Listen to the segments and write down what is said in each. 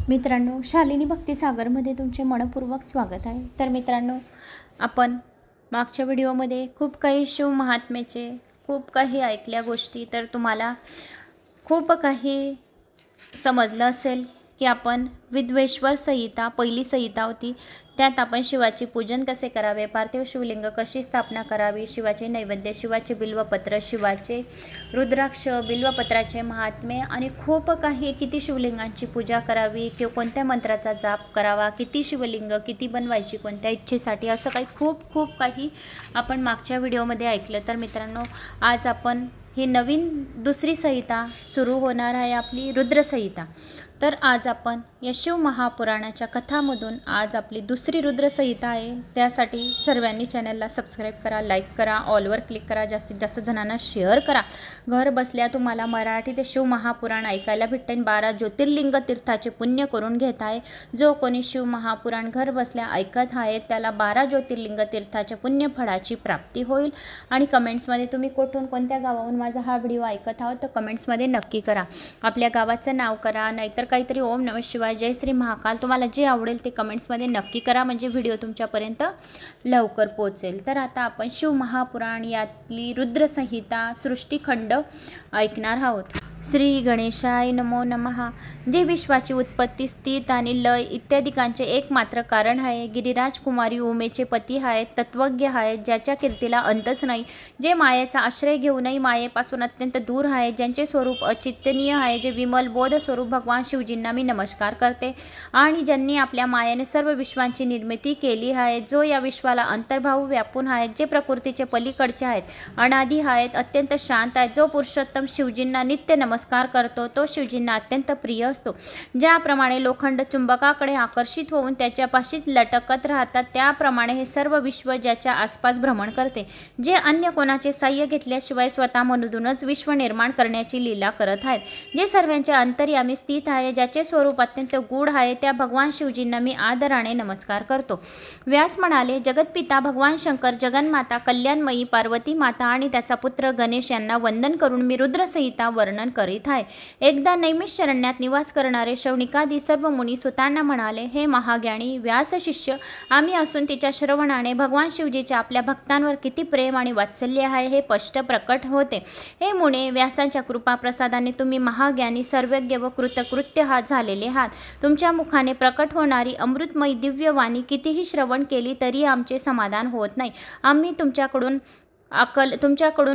मित्रांनो, शालिनी भक्तिसागरमध्ये तुमचे मनपूर्वक स्वागत आहे। तर मित्रांनो, आपण मागच्या व्हिडिओमध्ये खूप काही शिव महात्म्याचे खूप काही ऐकल्या गोष्टी, तर तुम्हाला खूप काही समजलं असेल की आपण विद्वेश्वर संहिता पहिली संहिता होती, त्यात आपण शिवाचे पूजन कसे करावे, पार्थिव शिवलिंग कशी स्थापना करावी, शिवाचे नैवेद्य, शिवाचे बिल्वपत्र, शिवाचे रुद्राक्ष, बिल्वपत्राचे महात्म्य आणि खूप काही, किती शिवलिंगांची पूजा करावी किंवा कोणत्या मंत्राचा जाप करावा, किती शिवलिंग किती बनवायची कोणत्या इच्छेसाठी, असं काही खूप काही आपण मागच्या व्हिडिओमध्ये ऐकलं। तर मित्रांनो, आज आपण ही नवीन दुसरी संहिता सुरू होणार आहे, आपली रुद्र संहिता। तर आज आपण या शिव महापुराणाच्या कथामधून आज आपली दुसरी रुद्र संहिता आहे। त्यासाठी सर्वांनी चॅनलला सबस्क्राईब करा, लाईक करा, ऑलवर क्लिक करा, जास्तीत जास्त जणांना शेअर करा। घर बसल्या तुम्हाला मराठी ते शिव महापुराण ऐकायला भेटेल। 12 ज्योतिर्लिंग तीर्थाचे पुण्य करून घेत आहे। जो कोणी शिव महापुराण घर बसल्या ऐकत आहे त्याला 12 ज्योतिर्लिंग तीर्थाच्या पुण्य फळाची प्राप्ती होईल। आणि कमेंट्समध्ये तुम्ही कुठून कोणत्या गावाहून माझा हा व्हिडिओ ऐकत आहात तर कमेंट्समध्ये नक्की करा। आपल्या गावाचं नाव करा, नाहीतर काहीतरी ओम नमः शिवाय, जय श्री महाकाल, तुम्हाला जे आवडेल ते कमेंट्समध्ये नक्की करा, म्हणजे व्हिडिओ तुमच्यापर्यंत लवकर पोहोचेल। तर आता आपण शिव महापुराण यातली रुद्र संहिता सृष्टीखंड ऐकणार आहोत। श्री गणेशाय नमो नमः। जे विश्वाची उत्पत्ती, स्थित आणि लय इत्यादिकांचे एकमात्र कारण आहे। गिरिराज कुमारी उमेचे पती आहेत, तत्वज्ञ आहेत, ज्याच्या कीर्तीला अंतच नाही, जे मायेचा आश्रय घेऊनही मायेपासून अत्यंत दूर आहे, ज्यांचे स्वरूप अचिंतनीय आहे, जे विमल बोध स्वरूप भगवान शिवजींना मी नमस्कार करते। आणि ज्यांनी आपल्या मायेने सर्व विश्वांची निर्मिती केली आहे, जो या विश्वाला अंतर्भाव व्यापून आहेत, जे प्रकृतीचे पलीकडचे आहेत, अनादि आहेत, अत्यंत शांत आहेत, जो पुरुषोत्तम शिवजींना नित्य नमस्कार करतो तो शिवजींना अत्यंत प्रिय असतो। ज्याप्रमाणे लोखंड चुंबकाकडे आकर्षित होऊन त्याच्यापाशीच लटकत राहतात, त्याप्रमाणे हे सर्व विश्व ज्याच्या आसपास भ्रमण करते, जे अन्य कोणाचे साह्य घेतल्याशिवाय स्वतःमधूनच विश्व निर्माण करण्याची लीला करत आहेत, जे सर्वांचे अंतर्यामी स्थित आहे, ज्याचे स्वरूप अत्यंत गूढ आहे, त्या भगवान शिवजींना मी आदराने नमस्कार करतो। व्यास म्हणाले, जगतपिता भगवान शंकर, जगन्माता कल्याणमयी पार्वती माता आणि त्याचा पुत्र गणेश यांना वंदन करून मी रुद्रसंहिता वर्णन करीत आहे। एकदा नैमिषारण्यात निवास करणारे शौनिकादी सर्व मुनी सुतांना म्हणाले, हे महाज्ञानी व्यास शिष्य, आम्ही असून तिच्या श्रवणाने भगवान शिवजीचे आपल्या भक्तांवर किती प्रेम आणि वात्सल्य आहे हे स्पष्ट प्रकट होते। हे मुने, व्यासांच्या कृपा प्रसादाने तुम्ही महाज्ञानी, सर्वज्ञ व कृतकृत्य झालेले आहात। तुमच्या मुखाने प्रकट होणारी अमृतमयी दिव्यवाणी कितीही श्रवण केली तरी आमचे समाधान होत नाही। आम्ही तुमच्याकडून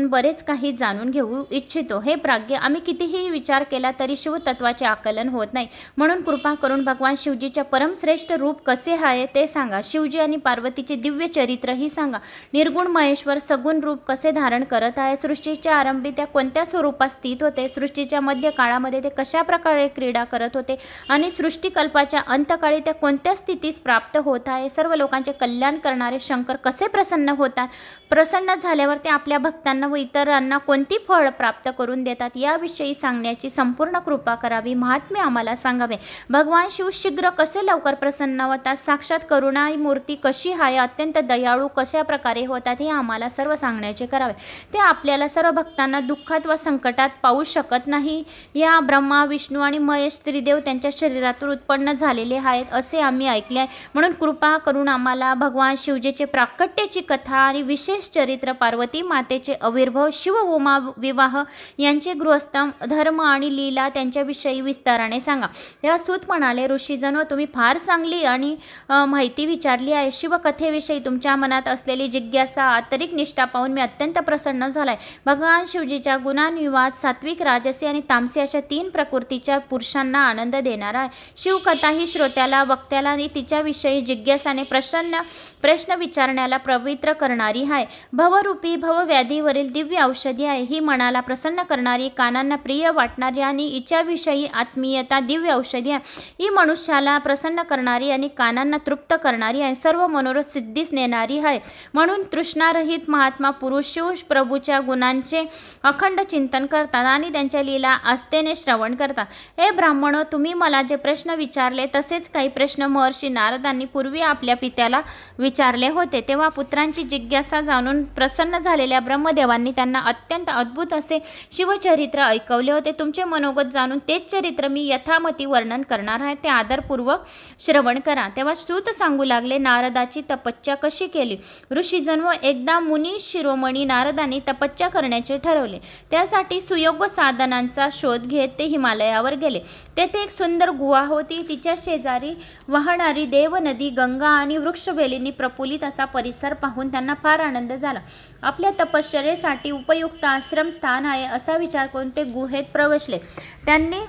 बरेच काही जाणून घेऊ इच्छितो। हे प्राज्ञ, आम्ही कितीही विचार केला तरी शिवतत्वाचे आकलन होत नाही, म्हणून कृपा करून भगवान शिवजीच्या परमश्रेष्ठ रूप कसे आहे ते सांगा। शिवजी आणि पार्वतीचे दिव्य चरित्रही सांगा। निर्गुण महेश्वर सगुण रूप कसे धारण करत आहे, सृष्टीच्या आरंभी त्या कोणत्या स्वरूपात स्थित होते, सृष्टीच्या मध्य काळामध्ये ते कशा प्रकारे क्रीडा करत होते आणि सृष्टीकल्पाच्या अंतकाळी त्या कोणत्या स्थितीस प्राप्त होत आहे। सर्व लोकांचे कल्याण करणारे शंकर कसे प्रसन्न होतात, प्रसन्न झाल्यावर ते आपल्या भक्तांना व इतरांना कोणती फळ प्राप्त करून देतात, याविषयी सांगण्याची संपूर्ण कृपा करावी, महात्म्य आम्हाला सांगावे। भगवान शिव शीघ्र कसे लवकर प्रसन्न होतात, साक्षात करुणा मूर्ती कशी आहे, अत्यंत दयाळू कशा प्रकारे होतात, हे आम्हाला सर्व सांगण्याचे करावे। ते आपल्याला सर्व भक्तांना दुःखात व संकटात पाहू शकत नाही। या ब्रह्मा, विष्णू आणि महेश त्रिदेव त्यांच्या शरीरातून उत्पन्न झालेले आहेत असे आम्ही ऐकले आहे, म्हणून कृपा करून आम्हाला भगवान शिवजीचे प्राकट्याची कथा आणि विशेष चरित्र, पार्वती मातेचे आविर्भाव, शिव उमा विवाह यांचे गृहस्थ धर्म आणि लीला त्यांच्याविषयी विस्ताराने सांगा। तेव्हा सूत म्हणाले, ऋषीजनो, तुम्ही फार चांगली आणि माहिती विचारली आहे। शिवकथेविषयी तुमच्या मनात असलेली जिज्ञासा, आंतरिक निष्ठा पाहून मी अत्यंत प्रसन्न झालाय। भगवान शिवजीच्या गुणानुवाद सात्विक, राजसी आणि तामसी अशा 3 प्रकृतीच्या पुरुषांना आनंद देणार आहे। शिवकथा ही श्रोत्याला, वक्त्याला आणि तिच्याविषयी जिज्ञासाने प्रश्न विचारण्याला पवित्र करणारी आहे। भवरूपी भवव्याधीवरील दिव्य औषधी आहे। ही मनाला प्रसन्न करणारी, कानांना प्रिय वाटणारी आणि हिच्याविषयी आत्मीयता दिव्य औषधी आहे। ही मनुष्याला प्रसन्न करणारी आणि कानांना तृप्त करणारी आहे, सर्व मनोरथ सिद्धीस नेणारी आहे। म्हणून तृष्णारहित महात्मा पुरुष शिव प्रभूच्या गुणांचे अखंड चिंतन करतात आणि त्यांच्या लीला आस्थेने श्रवण करतात। हे ब्राह्मण, तुम्ही मला जे प्रश्न विचारले तसेच काही प्रश्न महर्षी नारदांनी पूर्वी आपल्या पित्याला विचारले होते, तेव्हा पुत्रांची जिज्ञासा जाणून प्रसन्न प्रसन्न झालेल्या ब्रह्मदेवांनी त्यांना अत्यंत अद्भुत असे शिवचरित्र ऐकवले होते. तुमचे मनोगत जाणून तेच चरित्र मी यथामती वर्णन करणार आहे, ते आदरपूर्वक श्रवण करा. तेव्हा सूत सांगू लागले, नारदाची तपस्या कशी केली. ऋषीजन व एकदा मुनी शिरोमणी नारदांनी तपस्या करण्याचे ठरवले. त्यासाठी सुयोग्य साधनांचा शोध घेत ते हिमालयावर गेले. तेथे एक सुंदर गुहा होती. तिच्या शेजारी वाहणारी देव नदी, गंगा आणि वृक्षवेलींनी प्रफुल्लित असा परिसर पाहून त्यांना फार आनंद झाला. आपल्या तपश्चर्येसाठी उपयुक्त आश्रमस्थान आहे असा विचार करून ते गुहेत प्रवेशले. त्यांनी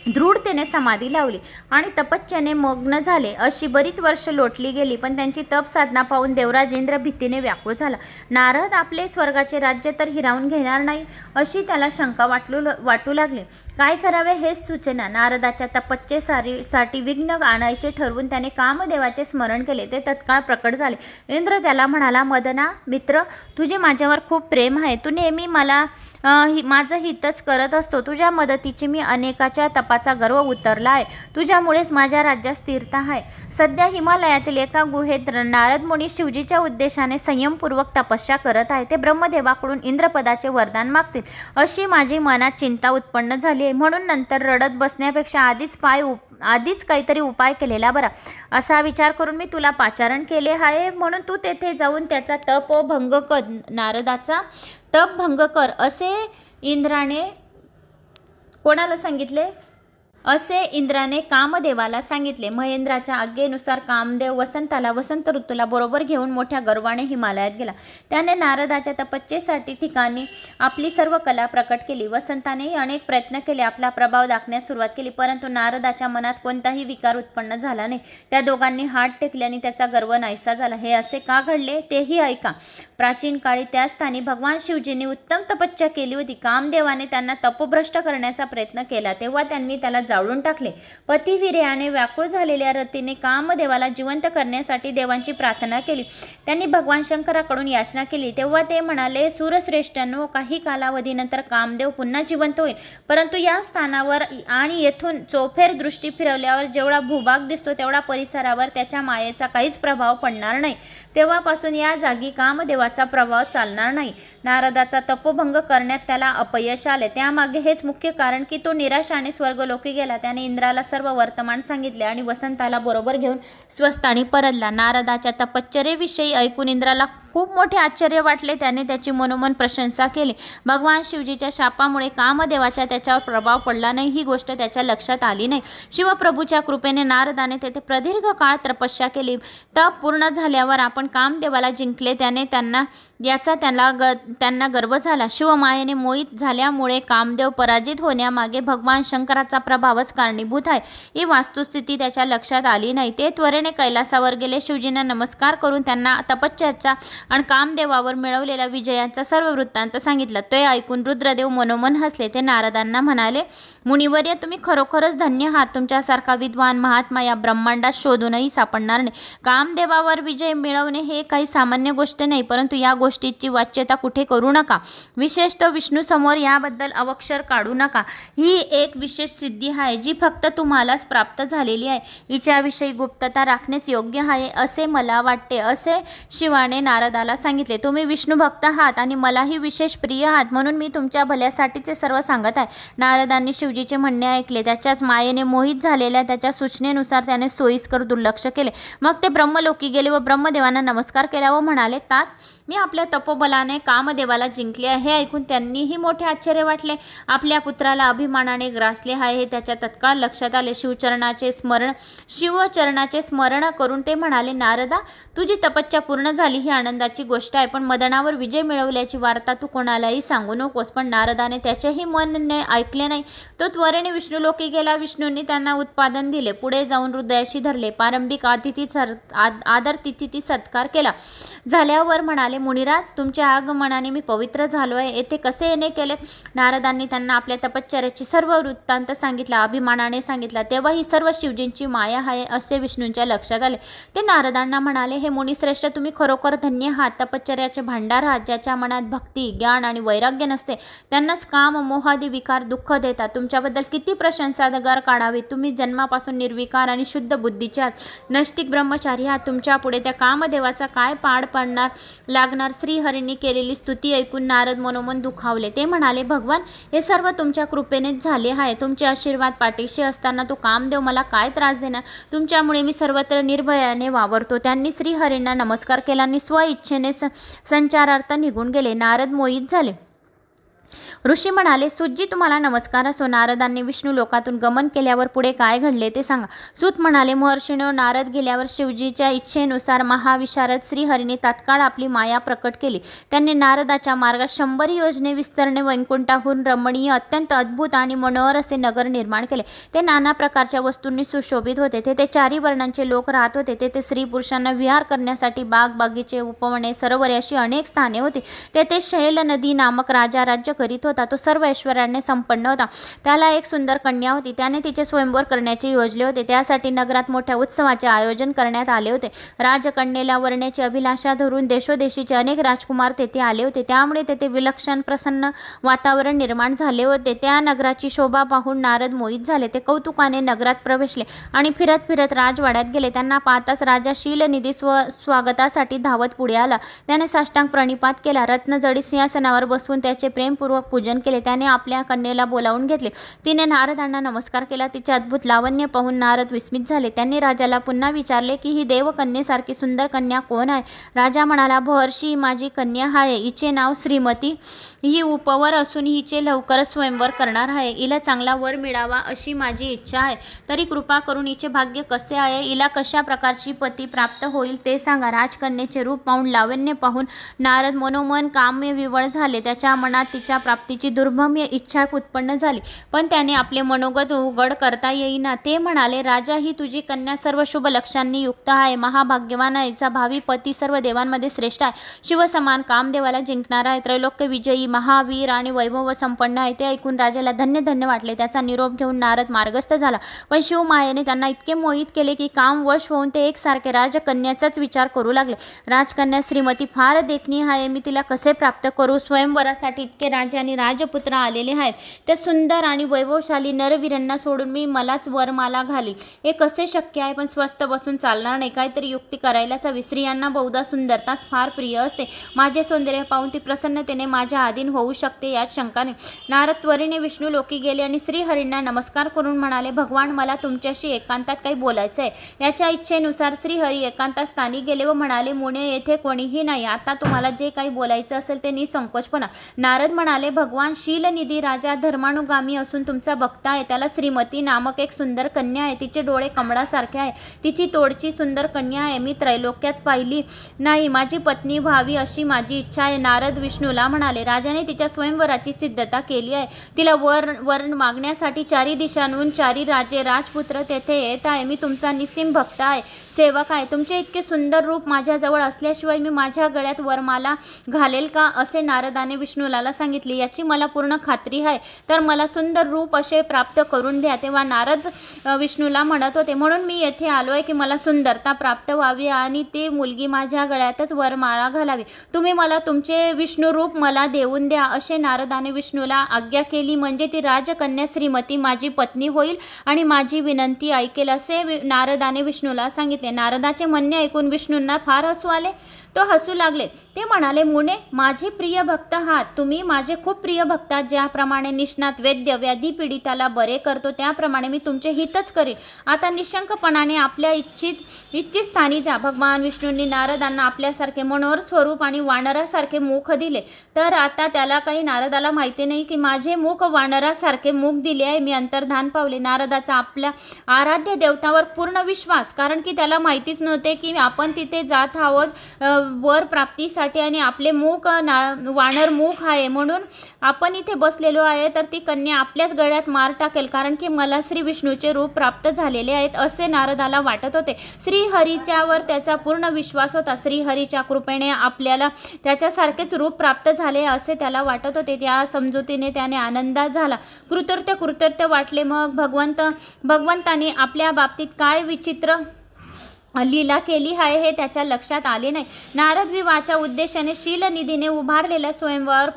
दृढतेने समाधी लावली आणि तपश्चर्येने मग्न झाले. अशी बरीच वर्ष लोटली गेली, पण त्यांची तप साधना पाहून देवराज इंद्र भीतीने व्याकुळ झाला. नारद आपले स्वर्गाचे राज्य तर हिरावून घेणार नाही अशी त्याला शंका वाटू लागली. काय करावे हेच सूचना. नारदाच्या तपश्चर्येसाठी विघ्न आणायचे ठरवून त्याने कामदेवाचे स्मरण केले. ते तत्काळ प्रकट झाले. इंद्र त्याला म्हणाला, मदना मित्र, तुझे माझ्यावर खूप प्रेम आहे. तू नेहमी मला माझं हितच करत असतो. तुझ्या मदतीची मी अनेकाच्या तपाचा गर्व उतरला आहे. तुझ्यामुळेच माझ्या राज्यात स्थिरता आहे. सध्या हिमालयातील एका गुहेत नारद मुनी शिवजीच्या उद्देशाने संयमपूर्वक तपस्या करत आहे. ते ब्रह्मदेवाकडून इंद्रपदाचे वरदान मागतील अशी माझी मनात चिंता उत्पन्न झाली आहे. म्हणून नंतर रडत बसण्यापेक्षा आधीच काहीतरी उपाय केलेला बरा असा विचार करून मी तुला पाचारण केले आहे. म्हणून तू तेथे जाऊन त्याचा तप भंग कर, नारदाचा तप भंग कर असे इंद्राने कोणाला सांगितले? असे इंद्राने कामदेवाला सांगितले. महेंद्राच्या आज्ञेनुसार कामदेव वसंत ऋतूला बरोबर घेऊन मोठ्या गर्वाने हिमालयात गेला. त्याने नारदाच्या तपस्येसाठी ठिकाणी आपली सर्व कला प्रकट केली. वसंतानेही अनेक प्रयत्न केले, आपला प्रभाव दाखवण्यास सुरुवात केली, परंतु नारदाच्या मनात कोणताही विकार उत्पन्न झाला नाही. त्या दोघांनी हात टेकले आणि त्याचा गर्व नाहीसा झाला. हे असे का घडले तेही ऐका. प्राचीन काळी त्या स्थानी भगवान शिवजींनी उत्तम तपस्या केली होती. कामदेवाने त्यांना तपभ्रष्ट करण्याचा प्रयत्न केला, तेव्हा त्यांनी त्याला जाळून टाकले. पतिवीर्याने व्याकुळ झालेल्या रतीने कामदेवाला जिवंत करण्यासाठी देवांची प्रार्थना केली. त्यांनी भगवान शंकराकडून याचना केली. तेव्हा ते म्हणाले, सूरश्रेष्ठांनो, काही कालावधीनंतर कामदेव पुन्हा जिवंत होईल, परंतु या स्थानावर आणि येथून चोफेर दृष्टी फिरवल्यावर जेवढा भूभाग दिसतो तेवढा परिसरावर त्याच्या मायेचा काहीच प्रभाव पडणार नाही. तेव्हापासून या जागी कामदेवाचा प्रभाव चालणार नाही. नारदाचा तपोभंग करण्यात त्याला अपयश आले. त्यामागे हेच मुख्य कारण की तो निराशाने स्वर्गलोकी गेला. त्याने इंद्राला सर्व वर्तमान सांगितले आणि वसंताला बरोबर घेऊन स्वस्थानी परतला. नारदाच्या तपश्चर्येविषयी ऐकून इंद्राला खूप मोठे आश्चर्य वाटले. त्याने त्याची मनोमन प्रशंसा केली. भगवान शिवजीच्या शापामुळे कामदेवाचा त्याच्यावर प्रभाव पडला नाही ही गोष्ट त्याच्या लक्षात आली नाही. शिवप्रभूच्या कृपेने नारदाने तेथे प्रदीर्घ काळ तपस्या केली. तप पूर्ण झाल्यावर आपण कामदेवाला जिंकले. त्यांना गर्व झाला. शिवमायेने मोहित झाल्यामुळे कामदेव पराजित होण्यामागे भगवान शंकराचा प्रभावच कारणीभूत आहे ही वस्तुस्थिती त्याच्या लक्षात आली नाही. ते त्वरेने कैलासावर गेले. शिवजींना नमस्कार करून त्यांना तपस्याचा आणि कामदेवावर मिळवलेल्या विजयाचा सर्व वृत्तांत सांगितला. ते ऐकून रुद्रदेव मनोमन हसले. ते नारदांना म्हणाले, मुनिवर्य, तुम्ही खरोखरच धन्य आहात. तुमच्यासारखा विद्वान महात्मा या ब्रह्मांडात शोधूनही सापडणार नाही. कामदेवावर विजय मिळवणे हे काही सामान्य गोष्ट नाही, परंतु या गोष्टीची वाच्यता कुठे करू नका. विशेषतः विष्णू समोर याबद्दल अवक्षर काढू नका. ही एक विशेष सिद्धी आहे जी फक्त तुम्हालाच प्राप्त झालेली आहे. हिच्याविषयी गुप्तता राखणेच योग्य आहे असे मला वाटते असे शिवाने नारदाला सांगितले. तुम्ही विष्णू भक्त आहात आणि मलाही विशेष प्रिय आहात, म्हणून मी तुमच्या भल्यासाठीचे सर्व सांगत आहे. नारदांनी शिवजीचे म्हणणे ऐकले. त्याच्याच मायेने मोहित झालेल्या त्याच्या सूचनेनुसार त्याने सोयीस्कर दुर्लक्ष केले. मग ते ब्रह्मलोकी गेले व ब्रह्मदेवांना नमस्कार केला व म्हणाले, तात, मी आपल्या तपोबलाने कामदेवाला जिंकले आहे. हे ऐकून त्यांनीही मोठे आश्चर्य वाटले. आपल्या पुत्राला अभिमानाने ग्रासले आहे हे त्याच्या तत्काळ लक्षात आले. शिवचरणाचे स्मरण करून ते म्हणाले, नारदा, तुझी तपस्या पूर्ण झाली ही आनंदाची गोष्ट आहे, पण मदनावर विजय मिळवल्याची वार्ता तू कोणालाही सांगू नकोस. पण नारदाने त्याचेही मन ऐकले नाही. तो त्वरेने विष्णुलोकी गेला. विष्णूंनी त्यांना उत्पादन दिले. पुढे जाऊन हृदयाशी धरले. प्रारंभिक आदर तिथी सत्कार केला. झाल्यावर म्हणाले, मुनिराज, तुमच्या आगमनाने मी पवित्र झालो आहे. येथे कसे येणे केले? नारदांनी त्यांना आपल्या तपश्चर्याची सर्व वृत्तांत सांगितला. अभिमानाने सांगितला. तेव्हा ही सर्व शिवजींची माया आहे असे विष्णूंच्या लक्षात आले. ते नारदांना म्हणाले, हे मुनिश्रेष्ठ, तुम्ही खरोखर धन्य हा तपश्चर्याचे भांडार हा. ज्याच्या मनात भक्ती, ज्ञान आणि वैराग्य नसते त्यांनाच काम, मोहादी विकार दुःख देतात. तुमच्याबद्दल किती प्रशंसागार काढावे. तुम्ही जन्मापासून निर्विकार आणि शुद्ध बुद्धीचे आहात. नैष्टिक ब्रह्मचारी आहात. तुमच्या पुढे त्या कामदेवाचा काय पाड पडणार लागणार. श्रीहरींनी केलेली स्तुती ऐकून नारद मनोमन दुखावले. ते म्हणाले, भगवान, हे सर्व तुमच्या कृपेनेच झाले आहे. तुमचे आशीर्वाद पाठीशी असताना तो कामदेव मला काय त्रास देणार. तुमच्यामुळे मी सर्वत्र निर्भयाने वावरतो. त्यांनी श्रीहरींना नमस्कार केला आणि स्वइच्छेने संचारार्थ निघून गेले. नारद मोहित झाले. ऋषी म्हणाले, सूतजी, तुम्हाला नमस्कार असो. नारदांनी विष्णू लोकातून गमन केल्यावर पुढे काय घडले ते सांगा. सूत म्हणाले, महर्षीनो, नारद गेल्यावर शिवजीच्या इच्छेनुसार महाविशारद श्रीहरीने तात्काळ आपली माया प्रकट केली. त्यांनी नारदाच्या मार्गात 100 योजने विस्तरणे वैकुंठाहून रमणीय, अत्यंत अद्भुत आणि मनोहर असे नगर निर्माण केले. ते नाना प्रकारच्या वस्तूंनी सुशोभित होते. तेथे 4 वर्णांचे लोक राहत होते. तेथे स्त्री पुरुषांना विहार करण्यासाठी बाग, बगीचे, उपवने, सरोवरे अशी अनेक स्थाने होती. तेथे शैल नदी नामक राजा राज्य करीत होता. तो सर्व ऐश्वर्याने संपन्न होता. त्याला एक सुंदर कन्या होती. त्याने तिचे स्वयंवर करण्याचे योजले होते. त्यासाठी नगरात मोठ्या उत्सवाचे आयोजन करण्यात आले होते. राजकन्येला वरण्याची अभिलाषा धरून देशोदेशीचे अनेक राजकुमार तेथे आले होते. त्यामुळे तेथे विलक्षण प्रसन्न वातावरण निर्माण झाले होते. त्या नगराची शोभा पाहून नारद मोहित झाले. ते कौतुकाने नगरात प्रवेशले आणि फिरत फिरत राजवाड्यात गेले. त्यांना पाहताच राजा शीलनिधी स्वागतासाठी धावत पुढे आला. त्याने साष्टांग प्रणिपात केला. रत्नजडित सिंहासनावर बसवून त्याचे प्रेमपूर्वक पूजन केले. त्याने आपल्या कन्येला बोलावून घेतले. तिने नारदांना नमस्कार केला. तिचे अद्भुत लावण्य पाहून नारद विस्मित झाले. त्यांनी राजाला पुन्हा विचारले की ही देवकन्येसारखी सुंदर कन्या कोण आहे. राजा म्हणाला, महर्षी, ही माझी कन्या आहे. हिचे नाव श्रीमती. ही उपवर असून हिचे लवकरच स्वयंवर करणार आहे. हिला चांगला वर मिळावा अशी माझी इच्छा आहे. तरी कृपा करून हिचे भाग्य कसे आहे, हिला कशा प्रकारची पती प्राप्त होईल ते सांगा. राजकन्येचे रूप पाहून, लावण्य पाहून नारद मनोमन कामविवळ झाले. त्याच्या मनात तिच्या प्राप्तीची दुर्भम्य इच्छा उत्पन्न झाली, पण त्याने आपले मनोगत उघड करता येईना. ते म्हणाले, राजा, ही तुझी कन्या सर्व शुभ लक्षणांनी युक्त आहे. महाभाग्यवान आहे. हिचा भावी पती सर्व देवांमध्ये श्रेष्ठ आहे. शिवसमान कामदेवाला जिंकणारा आहे. त्रैलोक्य विजयी, महावीर आणि वैभव संपन्न आहे. ते ऐकून राजाला धन्य धन्य वाटले. त्याचा निरोप घेऊन नारद मार्गस्थ झाला. पण शिवमायेने त्यांना इतके मोहित केले की काम वश होऊन ते एकसारखे राजकन्याचाच विचार करू लागले. राजकन्या श्रीमती फार देखणी आहे. मी तिला कसे प्राप्त करू. स्वयंवरासाठी इतके राजे आणि राजपुत्र आलेले आहेत. त्या सुंदर आणि वैभवशाली नरवीरांना सोडून मी मलाच वरमाला घाली. हे कसे शक्य आहे. पण स्वस्थ बसून चालणार नाही. काहीतरी युक्ती करायलाच हवी. स्त्रियांना बहुधा सुंदरताच फार प्रिय असते. माझे सौंदर्य पाहून ती प्रसन्नतेने माझ्या अधीन होऊ शकते यात शंका नाही. नारद त्वरेने विष्णू लोकी गेले आणि श्रीहरींना नमस्कार करून म्हणाले, भगवान, मला तुमच्याशी एकांतात काही बोलायचं आहे. याच्या इच्छेनुसार श्रीहरी एकांतात स्थानी गेले व म्हणाले, मुने, येथे कोणीही नाही. आता तुम्हाला जे काही बोलायचं असेल ते निसंकोचपणा. नारद म्हणाले, भगवान, शीलनिधी राजा धर्मानुगामी असून तुमचा भक्त आहे. त्याला श्रीमती नामक एक सुंदर कन्या आहे. तिचे डोळे कमळासारखे आहे. तिची तोडची सुंदर कन्या आहे. मी त्रैलोक्यात पाहिली नाही. माझी पत्नी व्हावी अशी माझी इच्छा आहे. नारद विष्णूला म्हणाले, राजाने तिच्या स्वयंवराची सिद्धता केली आहे. तिला वर मागण्यासाठी 4 दिशांहून 4 राजे राजपुत्र तेथे येत आहे. मी तुमचा निस्सीम भक्त आहे, सेवक आहे. तुमचे इतके सुंदर रूप माझ्याजवळ असल्याशिवाय मी माझ्या गळ्यात वरमाला घालेल का, असे नारदाने विष्णूला सांगितले. याची मला पूर्ण खात्री आहे. तर मला सुंदर रूप असे प्राप्त करून द्या. तेव्हा नारद विष्णूला म्हणत होते, म्हणून मी येथे आलोय की मला सुंदरता प्राप्त व्हावी आणि ती मुलगी माझ्या गळ्यातच वरमाळा घालावी. तुम्ही मला तुमचे विष्णू रूप मला देऊन द्या, असे नारदाने विष्णूला आज्ञा केली. म्हणजे ती राजकन्या श्रीमती माझी पत्नी होईल आणि माझी विनंती ऐकेल, असे नारदाने विष्णूला सांगितले. नारदाचे म्हणणे ऐकून विष्णूंना फार हसू आले. तो हसू लागले. ते म्हणाले, मुने, माझे प्रिय भक्त आहात. तुम्ही माझे खूप प्रिय भक्त आहात. ज्याप्रमाणे निष्णात वैद्य व्याधी पीडिताला बरे करतो त्याप्रमाणे मी तुमचे हितच करीन. आता निशंकपणाने आपल्या इच्छित स्थानी जा. भगवान विष्णूंनी नारदांना आपल्यासारखे मनोहर स्वरूप आणि वानरासारखे मुख दिले. तर आता त्याला काही नारदाला माहिती नाही की माझे मुख वानरासारखे मुख दिले आहे. मी अंतर्धान पावले. नारदाचा आपल्या आराध्य देवतावर पूर्ण विश्वास, कारण की त्याला माहितीच नव्हते की आपण तिथे जात आहोत वर प्राप्तीसाठी आणि आपले मुख वानर मुख आहे म्हणून आपण इथे बसलेलो आहे. तर ती कन्या आपल्याच गळ्यात मार टाकेल, कारण की मला श्री विष्णूचे रूप प्राप्त झालेले आहेत, असे नारदाला वाटत होते. श्रीहरीच्यावर त्याचा पूर्ण विश्वास होता. श्रीहरीच्या कृपेने आपल्याला त्याच्यासारखेच रूप प्राप्त झाले असे त्याला वाटत होते. त्या समजुतीने त्याने आनंदात झाला. कृतज्ञ वाटले. मग भगवंताने आपल्या बाबतीत काय विचित्र लीला केली आहे हे त्याच्या लक्षात आले नाही. नारद विवाहाच्या उद्देशाने शीलनिधीने उभारलेल्या स्वयंवर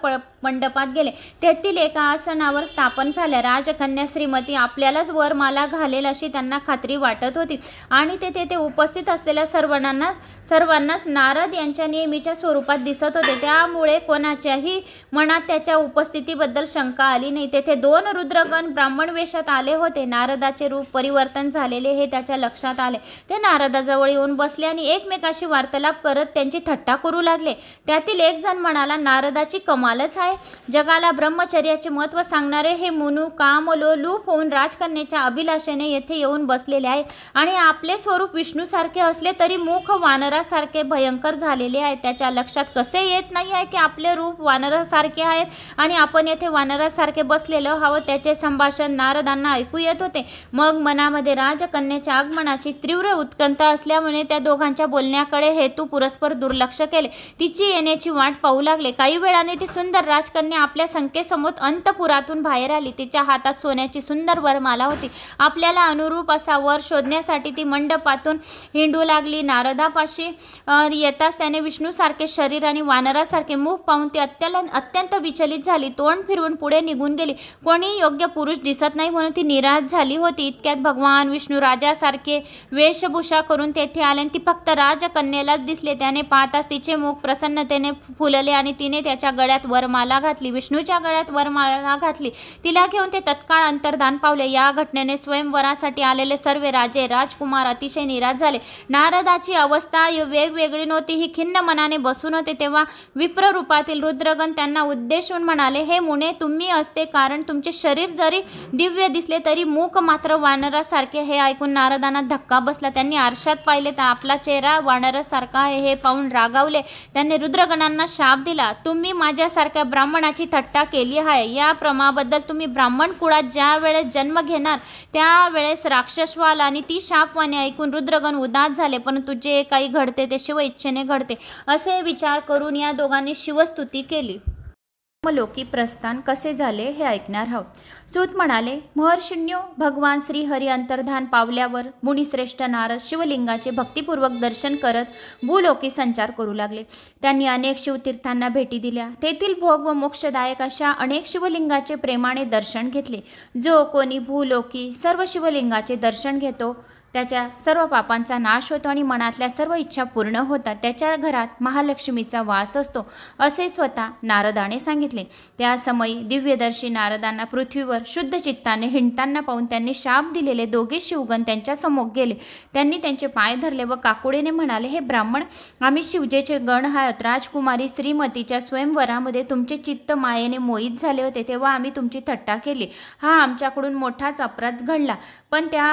मंडपात गेले. तेथील एका आसनावर स्थापन झाल्या. राजकन्या श्रीमती आपल्यालाच वरमाला घालेल अशी त्यांना खात्री वाटत होती आणि ते तेथे उपस्थित असलेल्या सर्वांनाच नारद यांच्या नेहमीच्या स्वरूपात दिसत होते. त्यामुळे कोणाच्याही मनात त्याच्या उपस्थितीबद्दल शंका आली नाही. तेथे 2 रुद्रगण ब्राह्मण वेशात आले होते. नारदाचे रूप परिवर्तन झालेले हे त्याच्या लक्षात आले. ते नारदाजवळ येऊन बसले आणि एकमेकाशी वार्तालाप करत त्यांची थट्टा करू लागले. त्यातील एक जण म्हणाला, नारदाची कमालच आहे. जगाला ब्रह्मचर्याचे महत्त्व सांगणारे हे मुनू कामलोलूप होऊन राजकन्याच्या अभिलाषेने येथे येऊन बसलेले आहेत आणि आपले स्वरूप विष्णूसारखे असले तरी मुख वानरासारखे भयंकर झालेले आहे. त्याच्या लक्षात कसे येत नाही आहे की आपले रूप वानरासारखे आहेत आणि आपण येथे वानरासारखे बसलेलो आहोत. त्याचे संभाषण नारदांना ऐकू येत होते. मग मनामध्ये राजकन्याच्या आगमनाची तीव्र उत्कंठा असल्यामुळे त्या दोघांच्या बोलण्याकडे हेतू पुरस्पर दुर्लक्ष केले. तिची येण्याची वाट पाहू लागले. काही वेळाने ती सुंदर राजकन्या आपल्या संख्येसमोर अंतपुरातून बाहेर आली. तिच्या हातात सोन्याची सुंदर वरमाला होती. आपल्याला अनुरूप असा वर शोधण्यासाठी ती मंडपातून हिंडू लागली. नारदापाशी येताच त्याने विष्णूसारखे शरीर आणि वानरासारखे मुख पाहून ती अत्यंत विचलित झाली. तोंड फिरवून पुढे निघून गेली. कोणी योग्य पुरुष दिसत नाही म्हणून ती निराश झाली होती. इतक्यात भगवान विष्णू राजासारखे वेशभूषा करून तेथे आले आणि ती फक्त राजकन्येलाच दिसले. त्याने पाहताच तिचे मुख प्रसन्नतेने फुलले आणि तिने त्याच्या गळ्यात वरमाला घातली. विष्णूच्या गळ्यात वरमाला घातली. तिला घेऊन ते तत्काळ अंतर्धान पावले. या घटनेने स्वयंवरासाठी आलेले सर्व राजे राजकुमार अतिशय निराश झाले. नारदाची अवस्था वेगवेगळी नव्हती. ही खिन्न मनाने बसून होते. तेव्हा विप्र रूपातील रुद्रगण त्यांना उद्देशून म्हणाले, हे मुने, तुम्ही असते कारण तुमचे शरीर जरी दिव्य दिसले तरी मुख मात्र वानरासारखे. हे ऐकून नारदांना धक्का बसला. त्यांनी आरशात पाहिले तर आपला चेहरा वानरासारखा आहे. हे पाहून रागावले. त्यांनी रुद्रगणांना शाप दिला, तुम्ही माझ्यासारख्या ब्राह्मणाची थट्टा केली आहे. या प्रमाबद्दल तुम्ही ब्राह्मण कुळात ज्या वेळेस जन्म घेणार त्यावेळेस राक्षस व्हाल. आणि ती शापवाणी ऐकून रुद्रगण उदास झाले. परंतु जे काही घडते ते शिव इच्छेने घडते असे विचार करून या दोघांनी शिवस्तुती केली. लोकी प्रस्थान कसे झाले हे ऐकणार आहोत. सूत म्हणाले, महर्षिण्यो, भगवान श्री हरी अंतर्धान पावल्यावर मुनिश्रेष्ठ नारद शिवलिंगाचे भक्तिपूर्वक दर्शन करत भूलोकी संचार करू लागले. त्यांनी अनेक शिवतीर्थांना भेटी दिल्या. तेथील भोग व मोक्षदायक अशा अनेक शिवलिंगाचे प्रेमाने दर्शन घेतले. जो कोणी भूलोकी सर्व शिवलिंगाचे दर्शन घेतो त्याच्या सर्व पापांचा नाश होतो आणि मनातल्या सर्व इच्छा पूर्ण होतात. त्याच्या घरात महालक्ष्मीचा वास असतो असे स्वतः नारदाने सांगितले. त्या समयी दिव्यदर्शी नारदांना पृथ्वीवर शुद्ध चित्ताने हिंडताना पाहून त्यांनी शाप दिलेले दोघे शिवगण त्यांच्या समोर गेले. त्यांनी त्यांचे पाय धरले व काकुडीने म्हणाले, हे ब्राह्मण, आम्ही शिवजेचे गण आहोत. राजकुमारी श्रीमतीच्या स्वयंवरामध्ये तुमचे चित्त मायेने मोहित झाले होते तेव्हा आम्ही तुमची थट्टा केली. हा आमच्याकडून मोठाच अपराध घडला. पण त्या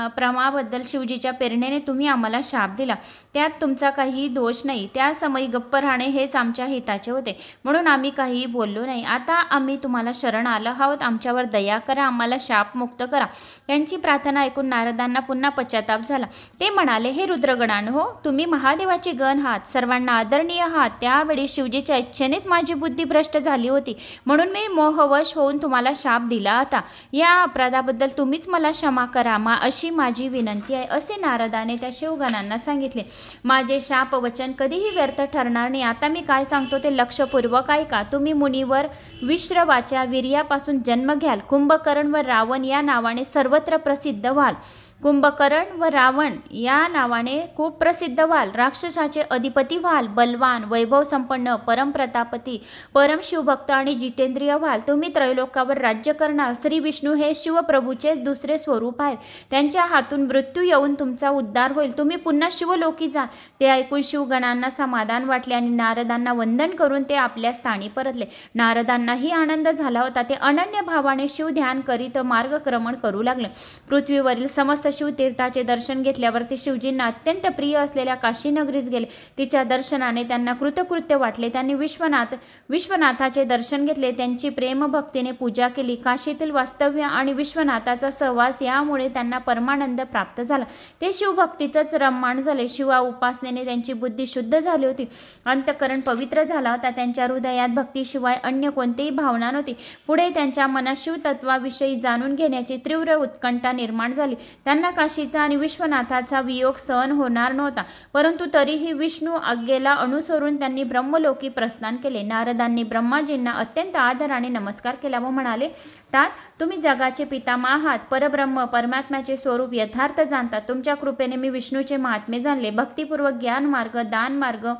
प्रेमाबद्दल शिवजीच्या प्रेरणेने तुम्ही आम्हाला शाप दिला. त्यात तुमचा काही दोष नाही. त्या समयी गप्प राहणे हेच आमच्या हिताचे होते म्हणून आम्ही काहीही बोललो नाही. आता आम्ही तुम्हाला शरण आलो आहोत. आमच्यावर दया करा, आम्हाला शापमुक्त करा. त्यांची प्रार्थना ऐकून नारदांना पुन्हा पश्चाताप झाला. ते म्हणाले, हे रुद्रगणांनो, तुम्ही महादेवाचे गण आहात, सर्वांना आदरणीय आहात. त्यावेळी शिवजीच्या इच्छेनेच माझी बुद्धी भ्रष्ट झाली होती म्हणून मी मोहवश होऊन तुम्हाला शाप दिला होता. या अपराधाबद्दल तुम्हीच मला क्षमा करा अशी माझी विनंती आहे असे नारदाने त्या शिवगणांना सांगितले. माझे शाप वचन कधीही व्यर्थ ठरणार नाही. आता मी काय सांगतो ते लक्षपूर्वक ऐका. तुम्ही मुनीवर विश्रवाच्या वीर्यापासून जन्म घ्याल. कुंभकर्ण व रावण या नावाने सर्वत्र प्रसिद्ध व्हाल. कुंभकर्ण व रावण या नावाने खूप प्रसिद्ध व्हाल. राक्षसाचे अधिपती व्हाल. बलवान, वैभव संपन्न, परमप्रतापती, परम शिवभक्त आणि जितेंद्रिय व्हाल. तुम्ही त्रैलोकावर राज्य करणार. श्री विष्णू हे शिवप्रभूचे दुसरे स्वरूप आहेत. त्यांच्या हातून मृत्यू येऊन तुमचा उद्धार होईल. तुम्ही पुन्हा शिवलोकी जा. ते ऐकून शिवगणांना समाधान वाटले आणि नारदांना वंदन करून ते आपल्या स्थानी परतले. नारदांनाही आनंद झाला होता. ते अनन्य भावाने शिव ध्यान करीत मार्गक्रमण करू लागले. पृथ्वीवरील समस्त शिवतीर्थाचे दर्शन घेतल्यावर ते शिवजींना अत्यंत प्रिय असलेल्या काशी नगरीस गेले. तिच्या दर्शनाने त्यांना कृतकृत्य वाटले. त्यांनी विश्वनाथाचे दर्शन घेतले. त्यांची प्रेमभक्तीने पूजा केली. काशीतील वास्तव्य आणि विश्वनाथाचा सहवास यामुळे त्यांना परमानंद प्राप्त झाला. ते शिवभक्तीतच रममाण झाले. शिवा उपासनेने त्यांची बुद्धी शुद्ध झाली होती. अंतःकरण पवित्र झाला होता. त्यांच्या हृदयात भक्तीशिवाय अन्य कोणतीही भावना नव्हती. पुढे त्यांच्या मनात शिवतत्वाविषयी जाणून घेण्याची तीव्र उत्कंठा निर्माण झाली. त्यांना त्यांना काशीचा आणि विश्वनाथाचा वियोग सहन होणार नव्हता, परंतु तरीही विष्णू आज्ञेला अनुसरून त्यांनी ब्रह्मलोकी प्रस्थान केले. नारदांनी ब्रह्माजींना अत्यंत आदराने नमस्कार केला व म्हणाले, तात तुम्ही जगाचे पितामह आहात, परब्रह्म परमात्म्याचे स्वरूप यथार्थ जाणतात. तुमच्या कृपेने मी विष्णूचे महात्म्य जाणले. भक्तिपूर्वक ज्ञान मार्ग, दान मार्ग,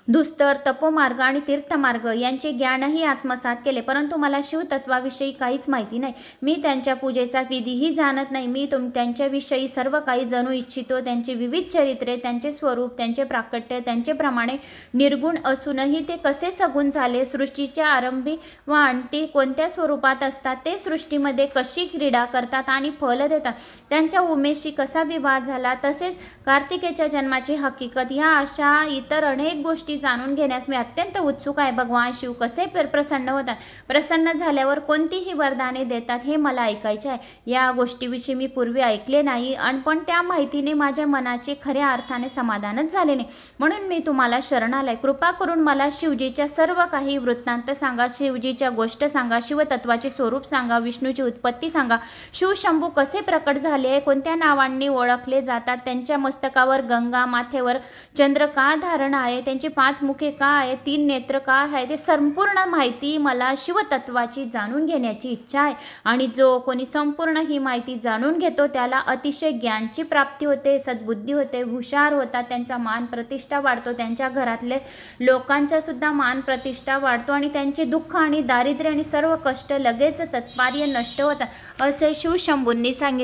दुस्तर, तपोमार्ग आणि तीर्थमार्ग यांचे ज्ञानही आत्मसात केले, परंतु मला शिवतत्वाविषयी काहीच माहिती नाही. मी त्यांच्या पूजेचा विधीही जाणत नाही. मी त्यांच्याविषयी सर्व काही जाणू इच्छितो. त्यांचे विविध चरित्रे, त्यांचे स्वरूप, त्यांचे प्राकट्य, त्यांचे प्रमाणे निर्गुण असूनही ते कसे सगुण झाले, सृष्टीच्या आरंभी व अंती कोणत्या स्वरूपात असतात, ते सृष्टीमध्ये कशी क्रीडा करतात आणि फल देतात, त्यांच्या उमेशी कसा विवाह झाला, तसेच कार्तिकेच्या जन्माची हकीकत, या अशा इतर अनेक गोष्टी जाणून घेण्यास मी अत्यंत उत्सुक आहे. भगवान शिव कसे प्रसन्न होतात, प्रसन्न झाल्यावर कोणतीही वरदाने देतात, हे मला ऐकायचे आहे. या गोष्टीविषयी मी पूर्वी ऐकले नाही, पण त्या माहितीने माझ्या मनाचे खऱ्या अर्थाने समाधानच झाले नाही. म्हणून मी तुम्हाला शरण आलाय. कृपा करून मला शिवजीच्या सर्व काही वृत्तांत सांगा. शिवजीच्या गोष्ट सांगा, शिवतत्वाचे स्वरूप सांगा, विष्णूची उत्पत्ती सांगा, शिवशंभू कसे प्रकट झाले, कोणत्या नावांनी ओळखले जातात, त्यांच्या मस्तकावर गंगा, माथेवर चंद्र का धारण आहे, त्यांची 5 मुखे का आहे, 3 नेत्र का आहे, ते संपूर्ण माहिती मला शिवतत्वाची जाणून घेण्याची इच्छा आहे. आणि जो कोणी संपूर्ण ही माहिती जाणून घेतो त्याला अतिशय ज्ञानची प्राप्ती होते, सद्बुद्धी होते, हुशार होतात, त्यांचा मान प्रतिष्ठा वाढतो, त्यांच्या घरातले लोकांचा सुद्धा मान प्रतिष्ठा वाढतो आणि त्यांचे दुःख आणि दारिद्र्य आणि सर्व कष्ट लगेच तत्पर्य नष्ट होतात, असे शिवशंभूंनी सांगितले.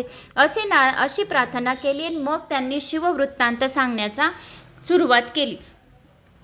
अशी प्रार्थना केली. मग त्यांनी शिववृत्तांत सांगण्याचा सुरुवात केली.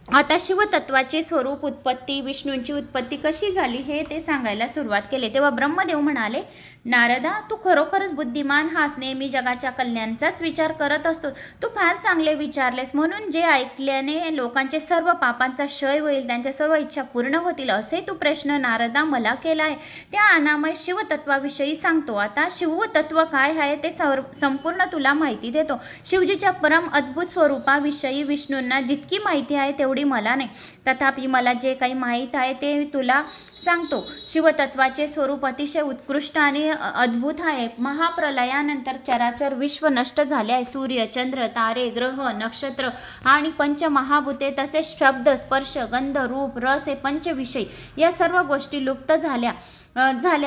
आता शिवतत्वाचे स्वरूप, उत्पत्ती, विष्णूंची उत्पत्ती कशी झाली हे ते सांगायला सुरुवात केली. तेव्हा ब्रह्मदेव म्हणाले, नारदा, तू खरोखरच बुद्धिमान हास, नेहमी जगाच्या कल्याणाचाच विचार करत असतो. तू फार चांगले विचारलेस, म्हणून जे ऐकल्याने लोकांचे सर्व पापांचा क्षय होईल, त्यांच्या सर्व इच्छा पूर्ण होतील, असे तू प्रश्न नारदा मला केला आहे. त्या अनामय शिवतत्वाविषयी सांगतो. आता शिवतत्व काय आहे ते संपूर्ण तुला माहिती देतो. शिवजीच्या परम अद्भुत स्वरूपाविषयी विष्णूंना जितकी माहिती आहे तेवढी मला नाही, तथापि मला जे काही माहीत आहे ते तुला सांगतो. शिवतत्वाचे स्वरूप अतिशय उत्कृष्ट आणि अद्भुत आहे. महाप्रलयानंतर चराचर विश्व नष्ट झाले आहे. सूर्य, चंद्र, तारे, ग्रह, नक्षत्र आणि पंचमहाभूते, तसेच शब्द, स्पर्श, गंध, रूप, रस हे पंचविषय या सर्व गोष्टी लुप्त झाल्या.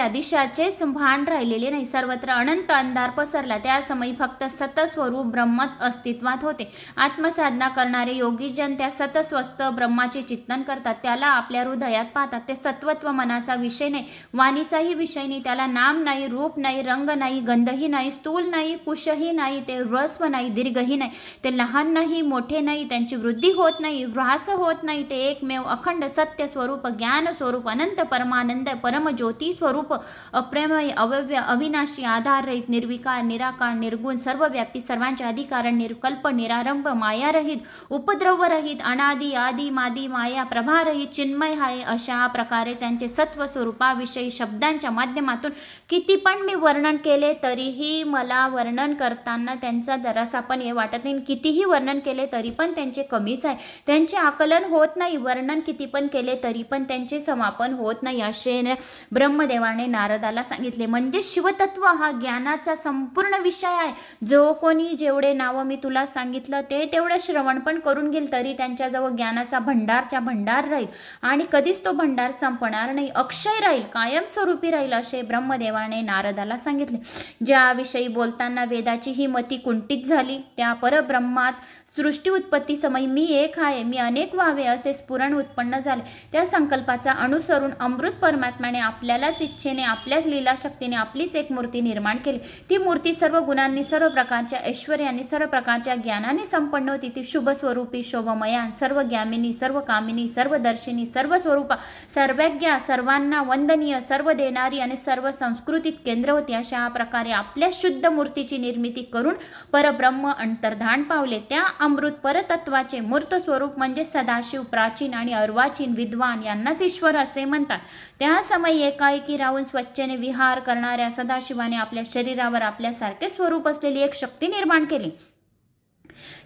दिशाचेच भान राहिलेले नाही. सर्वत्र अनंत अंधार पसरला. त्या समयी फक्त सतस्वरूप ब्रह्मच अस्तित्वात होते. आत्मसाधना करणारे योगीजन त्या सतस्वस्थ ब्रह्माचे चिंतन करतात. त्याला आपल्या हृदयात पाहतात. ते सत्वत्व मनाचा विषय नाही, वाणीचाही विषय नाही. त्याला नाम नाही, रूप नाही, रंग नाही, गंधही नाही, स्थूल नाही, कुशही नाही, ते ह्रस्व नाही, दीर्घही नाही, ते लहान नाही, मोठे नाही, त्यांची वृद्धी होत नाही, ह्रास होत नाही. ते एकमेव अखंड सत्य स्वरूप, ज्ञान स्वरूप, अनंत परमानंद, परमज्योती स्वरूप, अप्रमेय, अव्यय, अविनाशी, आधाररहित, निर्विकार, निराकार, निर्गुण, सर्वव्यापी, सर्वांचे अधिकार, निर्कल्प, निरारंभ, मायारहित, उपद्रवरहित, अनादि, आदि, मादी, माया प्रभारहित, चिन्मय आहे. अशा प्रकारे त्यांचे सत्व स्वरूपाविषयी शब्दांच्या माध्यमातून किती पण मी वर्णन केले तरीही मला वर्णन करताना त्यांचा जरासा पण हे वाटत नाही. कितीही वर्णन केले तरी पण त्यांचे कमीच आहे. त्यांचे आकलन होत नाही. वर्णन किती पण केले तरी पण त्यांचे समापन होत नाही, असे ब्रह्मदेवाने नारदाला सांगितले. म्हणजे शिवतत्व हा ज्ञानाचा संपूर्ण विषय आहे. जो कोणी जेवढे नावं मी तुला सांगितलं ते तेवढं श्रवण पण करून घेईल तरी त्यांच्याजवळ ज्ञानाचा भंडारच्या भंडार राहील आणि कधीच तो भंडार संपणार नाही, अक्षय राहील, कायमस्वरूपी राहील, असे ब्रह्मदेवाने नारदाला सांगितले. ज्याविषयी बोलताना वेदाची ही मती कुंठित झाली, त्या परब्रह्मात सृष्टी उत्पत्ती समयी मी एक आहे, मी अनेक व्हावे असे स्फुरण उत्पन्न झाले. त्या संकल्पाचा अनुसरून अमृत परमात्म्याने आपल्यालाच इच्छेने, आपल्याच लीलाशक्तीने आपलीच एक मूर्ती निर्माण केली. ती मूर्ती सर्व गुणांनी, सर्व प्रकारच्या ऐश्वर्याने, सर्व प्रकारच्या ज्ञानाने संपन्न होती. ती शुभ स्वरूपी, शोभमया, सर्व ज्ञामिनी, सर्व कामिनी, सर्वदर्शिनी, सर्व स्वरूपा, सर्वज्ञा, सर्वांना वंदनीय, सर्व देणारी आणि सर्व संस्कृतीत केंद्र होती. अशा प्रकारे आपल्या शुद्ध मूर्तीची निर्मिती करून परब्रह्म अंतर्धान पावले. त्या अमृत परतत्वाचे मूर्त स्वरूप म्हणजे सदाशिव, प्राचीन आणि अर्वाचीन, विद्वान यांनाच ईश्वर असे म्हणतात. त्या समयी एकाएकी राहून स्वच्छेने विहार करणाऱ्या सदाशिवाने आपल्या शरीरावर आपल्यासारखे स्वरूप असलेली एक शक्ती निर्माण केली.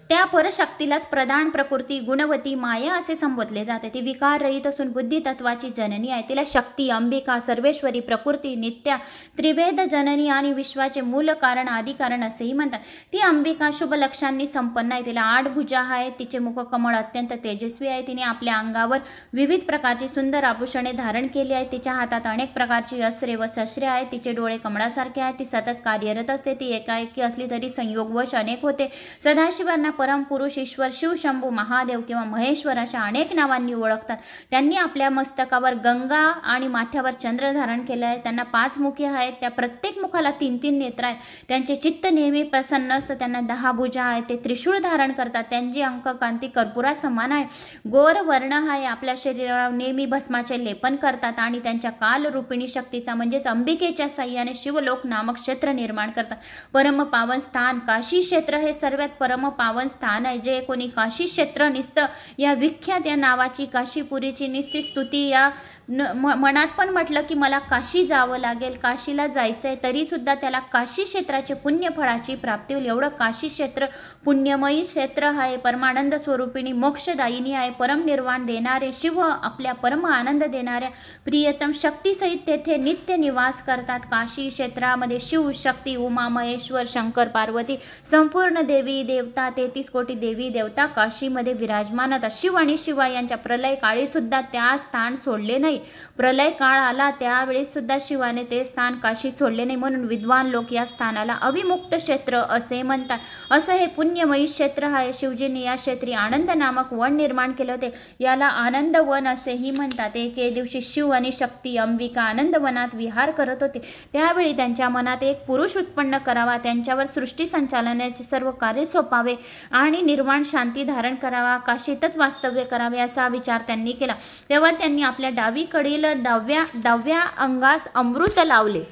त्या परशक्तीलाच प्रधान प्रकृती गुणवती माया असे संबोधले जाते. ती विकाररहित असून बुद्धितत्वाची जननी आहे. तिला शक्ती, अंबिका, सर्वेश्वरी, प्रकृती, नित्या, त्रिवेद जननी आणि विश्वाचे मूल कारण आदी कारण असेही म्हणतात. ती अंबिका शुभ लक्षणांनी संपन्न आहे. तिला 8 भुजा आहेत. तिचे मुखकमळ अत्यंत तेजस्वी आहे. तिने आपल्या अंगावर विविध प्रकारची सुंदर आभूषणे धारण केली आहेत. तिच्या हातात अनेक प्रकारची अस्त्रे व शस्त्रे आहेत. तिचे डोळे कमळासारखे आहेत. ती सतत कार्यरत असते. ती एकाएकी असली तरी संयोगवश अनेक होते. सदाशिवांना परमपुरुष, ईश्वर, शिव, शंभू, महादेव किंवा महेश्वर अशा अनेक नावांनी ओळखतात. त्यांनी आपल्या मस्तकावर गंगा आणि माथ्यावर चंद्र धारण केले आहे. त्यांना 5 मुखे आहेत. त्या प्रत्येक मुखाला 3-3 नेत्र आहेत. त्यांचे चित्त नेहमी प्रसन्न असतं. त्यांना 10 भुजा आहेत. ते त्रिशूळ धारण करतात. त्यांची अंककांती कर्पुरा समान आहे. गोर वर्ण आहे. आपल्या शरीरावर नेहमी भस्माचे लेपन करतात आणि त्यांच्या कालरूपिणी शक्तीचा म्हणजेच अंबिकेच्या साह्याने शिवलोक नामक क्षेत्र निर्माण करतात. परम पावन स्थान काशी क्षेत्र हे सर्वात परम पावन स्थान आहे. जे कोणी काशी क्षेत्र निसतं या विख्यात या नावाची काशीपुरीची निस्ती स्तुती या मनात पण म्हटलं की मला काशी जावं लागेल, काशीला जायचं आहे, तरीसुद्धा त्याला काशी क्षेत्राचे पुण्यफळाची प्राप्ती होईल. एवढं काशी क्षेत्र पुण्यमयी क्षेत्र आहे. परमानंद स्वरूपिणी मोक्षदायिनी आहे. परमनिर्वाण देणारे शिव आपल्या परम आनंद देणाऱ्या प्रियतम शक्तीसहित तेथे नित्य निवास करतात. काशी क्षेत्रामध्ये शिव, शक्ती, उमा, महेश्वर, शंकर, पार्वती, संपूर्ण देवी देवता, 33 कोटी देवी देवता काशीमध्ये विराजमान होतात. शिव आणि शिवा यांच्या प्रलय काळी सुद्धा त्या स्थान सोडले नाही. प्रलय काळ आला त्यावेळी सुद्धा शिवाने ते स्थान काशी सोडले नाही. म्हणून विद्वान लोक या स्थानाला अविमुक्त क्षेत्र असे म्हणतात. असं हे पुण्यमयी क्षेत्र आहे. शिवजींनी या क्षेत्री आनंद नामक वन निर्माण केले होते. याला आनंद वन असेही म्हणतात. एके दिवशी शिव आणि शक्ती अंबिका आनंदवनात विहार करत होते. त्यावेळी त्यांच्या मनात एक पुरुष उत्पन्न करावा, त्यांच्यावर सृष्टी संचालनाचे सर्व कार्य सोपावे आणि निर्वाण शांती धारण करावा, काशीतच वास्तव्य करावे असा विचार त्यांनी केला. तेव्हा त्यांनी आपल्या डावीकडील डाव्या अंगास अमृत लावले.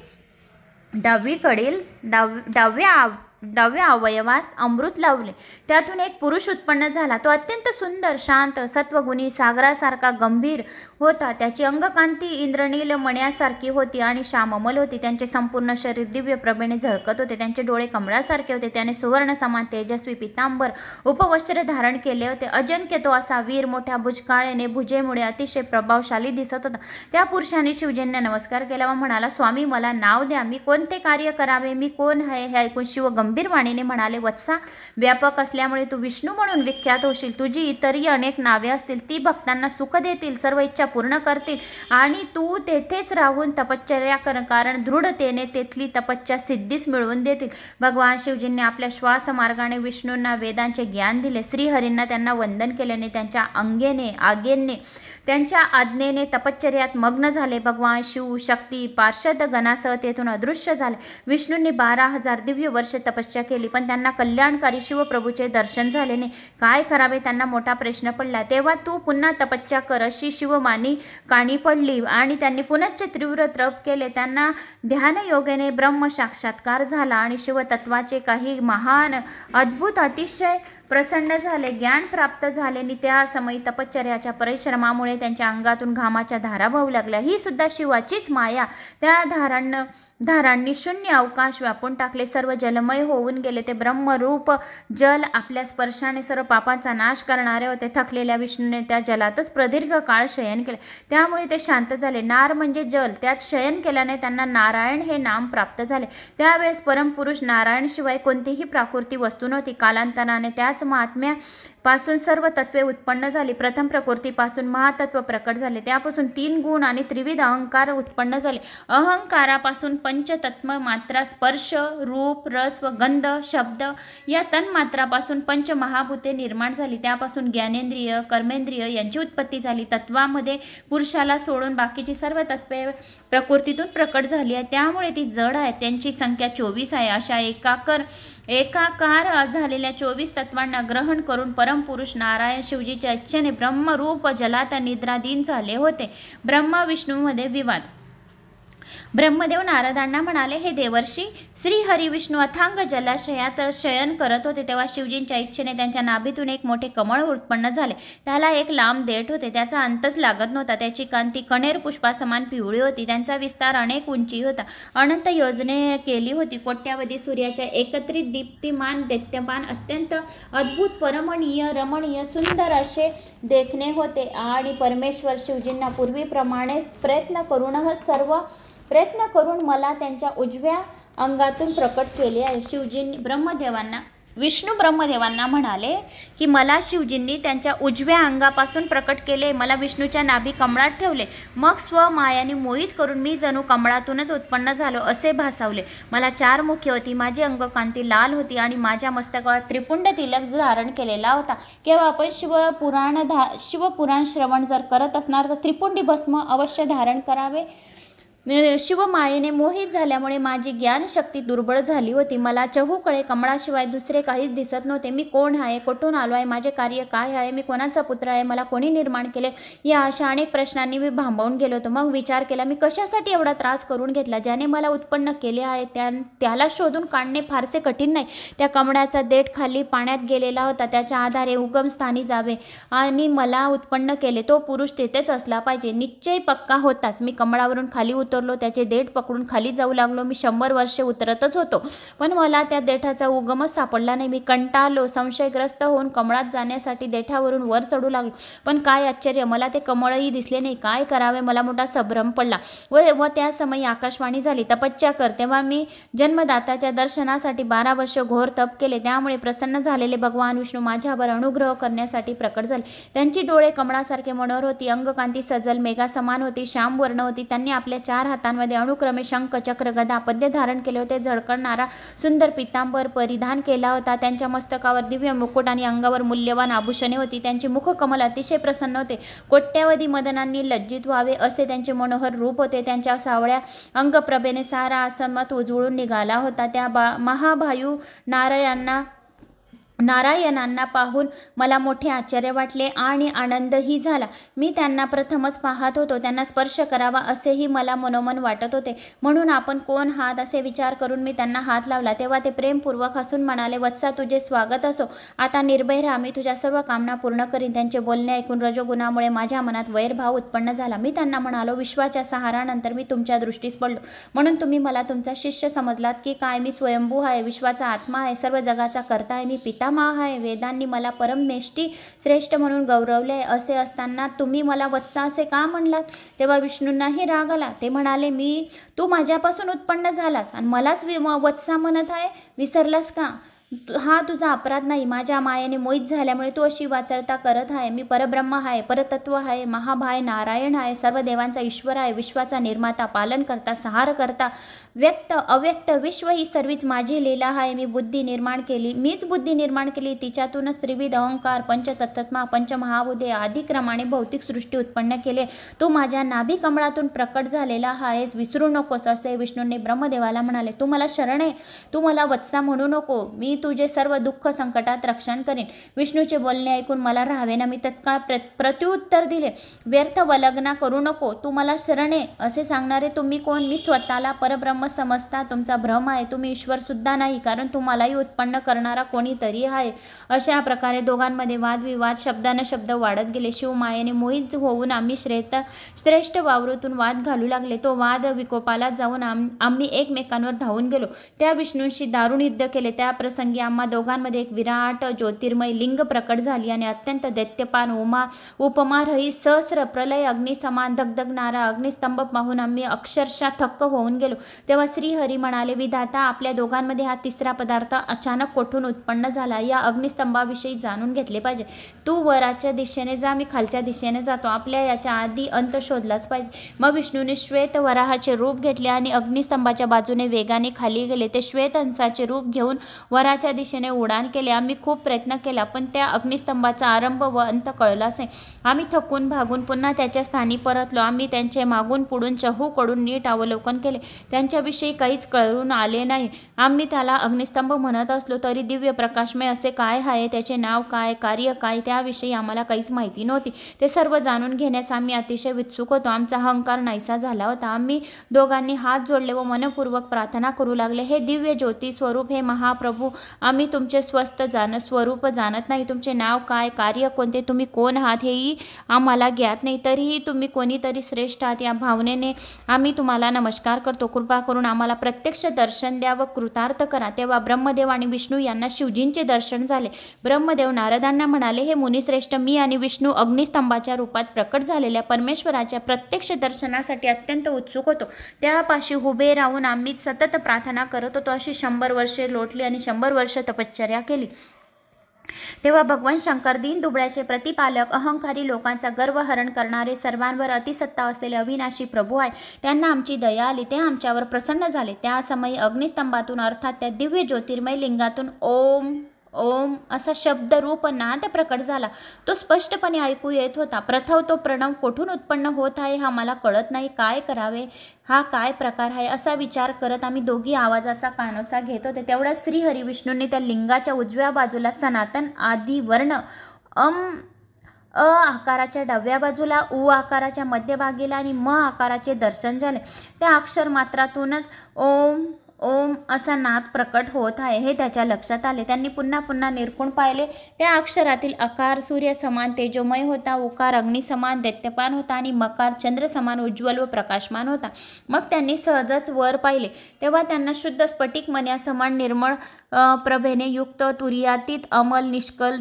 डाव्या अवयवास अमृत लावले. त्यातून एक पुरुष उत्पन्न झाला. तो अत्यंत सुंदर, शांत, सत्वगुणी, सागरासारखा गंभीर होता. त्याची अंगकांती इंद्रनील मण्यासारखी होती आणि श्याममल होती. त्यांचे संपूर्ण शरीर दिव्य प्रभेने झळकत होते. त्यांचे डोळे कमळासारखे होते. त्याने सुवर्ण समान तेजस्वी पितांबर उपवस्त्र धारण केले होते. अजंक्य तो असा वीर मोठ्या भुजकाळेने भुजेमुळे अतिशय प्रभावशाली दिसत होता. त्या पुरुषाने शिवजींना नमस्कार केला व म्हणाला, स्वामी मला नाव द्या, मी कोणते कार्य करावे, मी कोण आहे. हे ऐकून शिव गंभीर वाणीने म्हणाले, वत्सा, व्यापक असल्यामुळे तू विष्णू म्हणून विख्यात होशील. तुझी इतरही अनेक नावे असतील. ती भक्तांना सुख देतील, सर्व इच्छा पूर्ण करतील आणि तू तेथेच राहून तपश्चर्या कर, कारण दृढतेने तेथली तपश्चर्या सिद्धीस मिळवून देतील. भगवान शिवजींनी आपल्या श्वास मार्गाने विष्णूंना वेदांचे ज्ञान दिले. श्रीहरींना त्यांना वंदन केल्याने त्यांच्या आज्ञेने त्यांच्या आज्ञेने तपश्चर्यात मग्न झाले. भगवान शिव, शक्ती, पार्षद गणासह तेथून अदृश्य झाले. विष्णूंनी 12,000 दिव्य वर्ष तपस्या केली, पण त्यांना कल्याणकारी शिवप्रभूचे दर्शन झाले नाही. काय करावे त्यांना मोठा प्रश्न पडला. तेव्हा तू पुन्हा तपस्या कर अशी शिवमानी कानी पडली आणि त्यांनी पुनश्च तीव्र तप केले. त्यांना ध्यानयोगाने ब्रह्म साक्षात्कार झाला आणि शिवतत्वाचे काही महान अद्भुत अतिशय प्रसन्न झाले, ज्ञान प्राप्त झाले आणि त्या समयी तपश्चर्याच्या परिश्रमामुळे त्यांच्या अंगातून घामाच्या धारा वाहू लागल्या. ही सुद्धा शिवाचीच माया. त्या धारांनी शून्य अवकाश व्यापून टाकले. सर्व जलमय होऊन गेले. ते ब्रह्मरूप जल आपल्या स्पर्शाने सर्व पापांचा नाश करणारे होते. थकलेल्या विष्णूने त्या जलातच प्रदीर्घ काळ शयन केले. त्यामुळे ते शांत झाले. नार म्हणजे जल, त्यात शयन केल्याने त्यांना नारायण हे नाम प्राप्त झाले. त्यावेळेस परमपुरुष नारायण शिवाय कोणतीही प्राकृती वस्तू नव्हती. कालांतराने त्याच महात्म्यापासून सर्व तत्वे उत्पन्न झाली. प्रथम प्रकृतीपासून महातत्व प्रकट झाले. त्यापासून 3 गुण आणि त्रिविध अहंकार उत्पन्न झाले. अहंकारापासून पंचतत्व मात्रा, स्पर्श, रूप, रस व गंध, शब्द या तन्मात्रापासून पंचमहाभूते निर्माण झाली. त्यापासून ज्ञानेंद्रिय, कर्मेंद्रिय यांची उत्पत्ती झाली. तत्वामध्ये पुरुषाला सोडून बाकीची सर्व तत्वे प्रकृतीतून प्रकट झाली आहे. त्यामुळे ती जड आहे. त्यांची संख्या 24 आहे. अशा एकाकार झालेल्या 24 तत्वांना ग्रहण करून परमपुरुष नारायण शिवजीच्या इच्छेने ब्रह्मरूप जलात निद्राधीन झाले होते. ब्रह्मा विष्णूमध्ये विवाद. ब्रह्मदेव नारदांना म्हणाले, हे देवर्षी, श्री हरिविष्णू अथांग जलाशयात शयन करत होते तेव्हा शिवजींच्या इच्छेने त्यांच्या नाभीतून एक मोठे कमळ उत्पन्न झाले. त्याला एक लांब देठ होते, त्याचा अंतच लागत नव्हता. त्याची कांती कणेर पुष्पासमान पिवळी होती. त्यांचा विस्तार अनेक उंची होता. अनंत योजने केली होती. कोट्यावधी सूर्याच्या एकत्रित दीप्तिमान दैत्यपान अत्यंत अद्भुत, परमणीय, रमणीय, सुंदर असे देखणे होते. आणि परमेश्वर शिवजींना पूर्वीप्रमाणेच प्रयत्न करून मला त्यांच्या उजव्या अंगातून प्रकट केले आहे. विष्णू ब्रह्मदेवांना म्हणाले की मला शिवजींनी त्यांच्या उजव्या अंगापासून प्रकट केले. मला विष्णूच्या नाभी कमळात ठेवले. मग स्वमायाने मोहित करून मी जणू कमळातूनच उत्पन्न झालो असे भासावले. मला 4 मुखे होती. माझी अंगकांती लाल होती आणि माझ्या मस्तकावर त्रिपुंड तिलक धारण केलेला होता. केव्हा आपण शिवपुराण श्रवण जर करत असणार तर त्रिपुंडी भस्म अवश्य धारण करावे. शिवमायेने मोहित झाल्यामुळे माझी ज्ञानशक्ती दुर्बळ झाली होती. मला चहूकडे कमळाशिवाय दुसरे काहीच दिसत नव्हते. मी कोण आहे, कुठून आलो आहे, माझे कार्य काय आहे, मी कोणाचा पुत्र आहे, मला कोणी निर्माण केले, या अशा अनेक प्रश्नांनी मी भांबावून गेलो होतो. मग विचार केला, मी कशासाठी एवढा त्रास करून घेतला. ज्याने मला उत्पन्न केले आहे त्याला शोधून काढणे फारसे कठीण नाही. त्या कमळाचा देठ खाली पाण्यात गेलेला होता. त्याच्या आधारे उगमस्थानी जावे आणि मला उत्पन्न केले तो पुरुष तेथेच असला पाहिजे. निश्चय पक्का होताच. मी कमळावरून खाली उतरलो. त्याचे देठ पकडून खाली जाऊ लागलो. मी 100 वर्षे उतरतच होतो, पण मला त्या देठाचा उगमच सापडला नाही. मी कंटाळलो. संशयग्रस्त होऊन कमळात जाण्यासाठी देठावरून वर चढू लागलो. पण काय आश्चर्य, मला ते कमळही दिसले नाही. काय करावे, मला मोठा संभ्रम पडला. व त्या समयी आकाशवाणी झाली, तपस्या कर. तेव्हा मी जन्मदाताच्या दर्शनासाठी 12 वर्ष घोर तप केले. त्यामुळे प्रसन्न झालेले भगवान विष्णू माझ्यावर अनुग्रह करण्यासाठी प्रकट झाले. त्यांची डोळे कमळासारखे मनोहर होती. अंगकांती सजल मेघासमान होती. श्यामवर्ण होती. त्यांनी आपल्या 4 हातांमध्ये अनुक्रमे शंख, चक्र, गदा, पद्य धारण केले होते. झळकणारा सुंदर पितांबर परिधान केला होता. त्यांच्या मस्तकावर दिव्य मुकुट आणि अंगावर मूल्यवान आभूषणे होती. त्यांचे मुखकमल अतिशय प्रसन्न होते. कोट्यावधी मदनांनी लज्जित व्हावे असे त्यांचे मनोहर रूप होते. त्यांच्या सावळ्या अंगप्रभेने सारा आसमत उजळून निघाला होता. त्या महाभायू नारायणांना पाहून मला मोठे आश्चर्य वाटले आणि आनंदही झाला. मी त्यांना प्रथमच पाहत होतो. त्यांना स्पर्श करावा असेही मला मनोमन वाटत होते. म्हणून आपण कोण आहात असे विचार करून मी त्यांना हात लावला. तेव्हा ते प्रेमपूर्वक हसून म्हणाले, वत्सा, तुझे स्वागत असो. आता निर्भय राहा. मी तुझ्या सर्व कामना पूर्ण करीन. त्यांचे बोलणे ऐकून रजोगुणामुळे माझ्या मनात वैरभाव उत्पन्न झाला. मी त्यांना म्हणालो, विश्वाच्या सहारानंतर मी तुमच्या दृष्टीस पडलो, म्हणून तुम्ही मला तुमचा शिष्य समजलात की काय. मी स्वयंभू आहे, विश्वाचा आत्मा आहे, सर्व जगाचा कर्ता आहे. मी पिता आहे. वेदांनी मला परमनेष्ठी श्रेष्ठ म्हणून गौरवले. असे असताना तुम्ही मला वत्सा असे का म्हणलात. तेव्हा विष्णूंनाही राग आला. ते म्हणाले, तू माझ्यापासून उत्पन्न झालास आणि मलाच वत्सा म्हणत आहे. विसरलास का. हा तुझा अपराध नाही. माझ्या मायेने मोहित झाल्यामुळे तू अशी वाचळता करत आहे. मी परब्रह्म आहे, परतत्व आहे, महाभाय नारायण आहे, सर्व देवांचा ईश्वर आहे, विश्वाचा निर्माता, पालन करता, संहार करता, व्यक्त अव्यक्त विश्व ही सर्वीच माझी लीला आहे. मीच बुद्धी निर्माण केली. तिच्यातूनच त्रिविध अहंकार, पंचतत्त्मा, पंचमहाभूते आदी क्रमाने भौतिक सृष्टी उत्पन्न केले. तू माझ्या नाभी कमळातून प्रकट झालेला आहेस, विसरू नकोस असे विष्णूने ब्रह्मदेवाला म्हणाले. तू मला शरण आहे. तू मला वत्सा म्हणू नको. मी तुझे सर्व दुःख संकटात रक्षण करीन. विष्णूचे बोलणे ऐकून मला राहावेना. मी तत्काळ प्रत्युत्तर दिले, व्यर्थ वल्गना करू नको. तू मला शरण आहे असे सांगणारे तुम्ही कोण. मी स्वतःला परब्रह्म समजता तुमचा भ्रम आहे. तुम्ही ईश्वर सुद्धा नाही, कारण तुम्हालाही उत्पन्न करणारा कोणीतरी आहे. अशा प्रकारे दोघांमध्ये वादविवाद शब्दानं शब्द वाढत गेले. शिवमायेने मोहित होऊन आम्ही श्रेष्ठ वावरूतून वाद घालू लागले. तो वाद विकोपाला जाऊन आम्ही एकमेकांवर धावून गेलो. त्या विष्णूंशी दारुण युद्ध केले. त्या प्रसंगी आम्हा दोघांमध्ये एक विराट ज्योतिर्मय लिंग प्रकट झाली आणि अत्यंत दैत्यपान उपमारहित सहस्र प्रलय अग्निसमान दगदगणारा अग्निस्तंभ पाहून आम्ही अक्षरशः थक्क होऊन गेलो. तेव्हा श्रीहरी म्हणाले, विधाता, आपल्या दोघांमध्ये हा तिसरा पदार्थ अचानक कोठून उत्पन्न झाला. या अग्निस्तंभाविषयी जाणून घेतले पाहिजे. तू वराच्या दिशेने जा, मी खालच्या दिशेने जातो. आपल्या याच्या आधी अंत शोधलाच पाहिजे. मग विष्णूने श्वेत वराहाचे रूप घेतले आणि अग्निस्तंभाच्या बाजूने वेगाने खाली गेले. ते श्वेत हंसाचे रूप घेऊन वराच्या पूर्वाच्या दिशेने उड्डाण केले. आम्ही खूप प्रयत्न केला, पण त्या अग्निस्तंभाचा आरंभ व अंत कळलाच नाही. आम्ही थकून भागून पुन्हा त्याच्या स्थानी परतलो. आम्ही त्यांचे मागून पुढून चहूकडून नीट अवलोकन केले. त्यांच्याविषयी काहीच कळून आले नाही. आम्ही त्याला अग्निस्तंभ म्हणत असलो तरी दिव्य प्रकाशमय असे काय आहे, त्याचे नाव काय, कार्य काय, त्याविषयी आम्हाला काहीच माहिती नव्हती. ते सर्व जाणून घेण्यास आम्ही अतिशय उत्सुक होतो. आमचा अहंकार नाहीसा झाला होता. आम्ही दोघांनी हात जोडले व मनपूर्वक प्रार्थना करू लागले. हे दिव्य ज्योती स्वरूप, हे महाप्रभू, आम्ही तुमचे स्वरूप जाणत नाही. तुमचे नाव काय, कार्य कोणते, तुम्ही कोण आहात हेही आम्हाला ज्ञात नाही. तरीही तुम्ही कोणीतरी श्रेष्ठ आहात या भावनेने आम्ही तुम्हाला नमस्कार करतो. कृपा करून आम्हाला प्रत्यक्ष दर्शन द्या व कृतार्थ करा. तेव्हा ब्रह्मदेव आणि विष्णू यांना शिवजींचे दर्शन झाले. ब्रह्मदेव नारदांना म्हणाले, हे मुनिश्रेष्ठ, मी आणि विष्णू अग्निस्तंभाच्या रूपात प्रकट झालेल्या परमेश्वराच्या प्रत्यक्ष दर्शनासाठी अत्यंत उत्सुक होतो. त्यापाशी उभे राहून आम्ही सतत प्रार्थना करत होतो. अशी 100 वर्षे लोटली आणि 100 वर्ष तपश्चर्या केली. तेव्हा भगवान शंकर, दीनदुबळ्याचे प्रतिपालक, अहंकारी लोकांचा गर्वहरण करणारे, सर्वांवर अतिसत्ता असलेले अविनाशी प्रभू आहेत, त्यांना आमची दया आली. ते आमच्यावर प्रसन्न झाले. त्या समयी अग्निस्तंभातून अर्थात त्या दिव्य ज्योतिर्मय लिंगातून ओम ओम असा शब्दरूप नाद प्रकट झाला. तो स्पष्टपणे ऐकू येत होता. प्रथम तो प्रणव कोठून उत्पन्न होत आहे हा मला कळत नाही. काय करावे, हा काय प्रकार आहे, असा विचार करत आम्ही दोघी आवाजाचा कानोसा घेत होते. तेवढ्यात श्रीहरी विष्णूंनी त्या लिंगाच्या उजव्या बाजूला सनातन आदी वर्ण अ आकाराच्या डाव्या बाजूला, उ आकाराच्या मध्यभागीला आणि म आकाराचे दर्शन झाले. त्या अक्षर मात्रातूनच ओम ओम असा नाद प्रकट होत आहे हे त्याच्या लक्षात आले. त्यांनी पुन्हा पुन्हा निरखून पाहिले. त्या अक्षरातील अकार सूर्य समान तेजोमय होता, उकार अग्नी समान दैत्यपान होता आणि मकार चंद्र समान उज्ज्वल व प्रकाशमान होता. मग त्यांनी सहजच वर पाहिले. तेव्हा त्यांना शुद्ध स्फटिक मन्या समान निर्मळ प्रभेने युक्त, तुर्यातीत, अमल, निष्कल,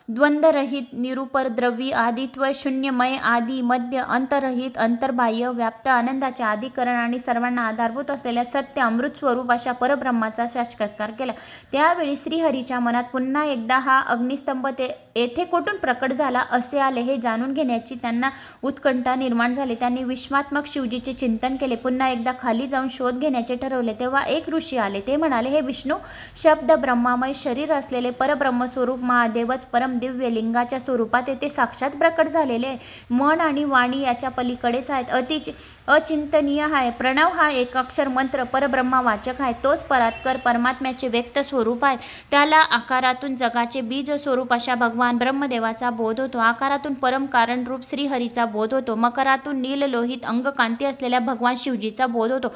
द्वंद्वरहित, निरुपर, द्रवी, आदित्व, शून्यमय, आदी, मध्य, अंतरहित, अंतर्बाह्य, व्याप्त, आनंदाचे आदिकरण आणि सर्वांना आधारभूत असलेल्या सत्य अमृत स्वरूप अशा परब्रह्माचा साक्षात्कार केला. त्यावेळी श्रीहरीच्या मनात पुन्हा एकदा हा अग्निस्तंभ येथे कोठून प्रकट झाला असे आले हे जाणून घेण्याची त्यांना उत्कंठा निर्माण झाली. त्यांनी विश्वात्मक शिवजीचे चिंतन केले. पुन्हा एकदा खाली जाऊन शोध घेण्याचे ठरवले. तेव्हा एक ऋषी आले. ते म्हणाले, हे विष्णू, शब्द ब्रह्मामय शरीर असलेले परब्रह्मस्वरूप महादेवच परम दिव्य लिंगाच्या स्वरूपात येथे साक्षात प्रकट झालेले आहे. मन आणि वाणी याच्या पलीकडेच आहेत. अचिंतनीय आहे. प्रणव हा एकाक्षर मंत्र परब्रह्मवाचक आहे. तोच परात्पर परमात्म्याचे व्यक्त स्वरूप आहे. त्याला आकारातून जगाचे बीज स्वरूप अशा भगवान ब्रह्मदेवाचा बोध होतो. आकारातून परम कारण रूप श्रीहरीचा बोध होतो. मकरातून नील लोहित अंगकांती असलेल्या भगवान शिवजीचा बोध होतो.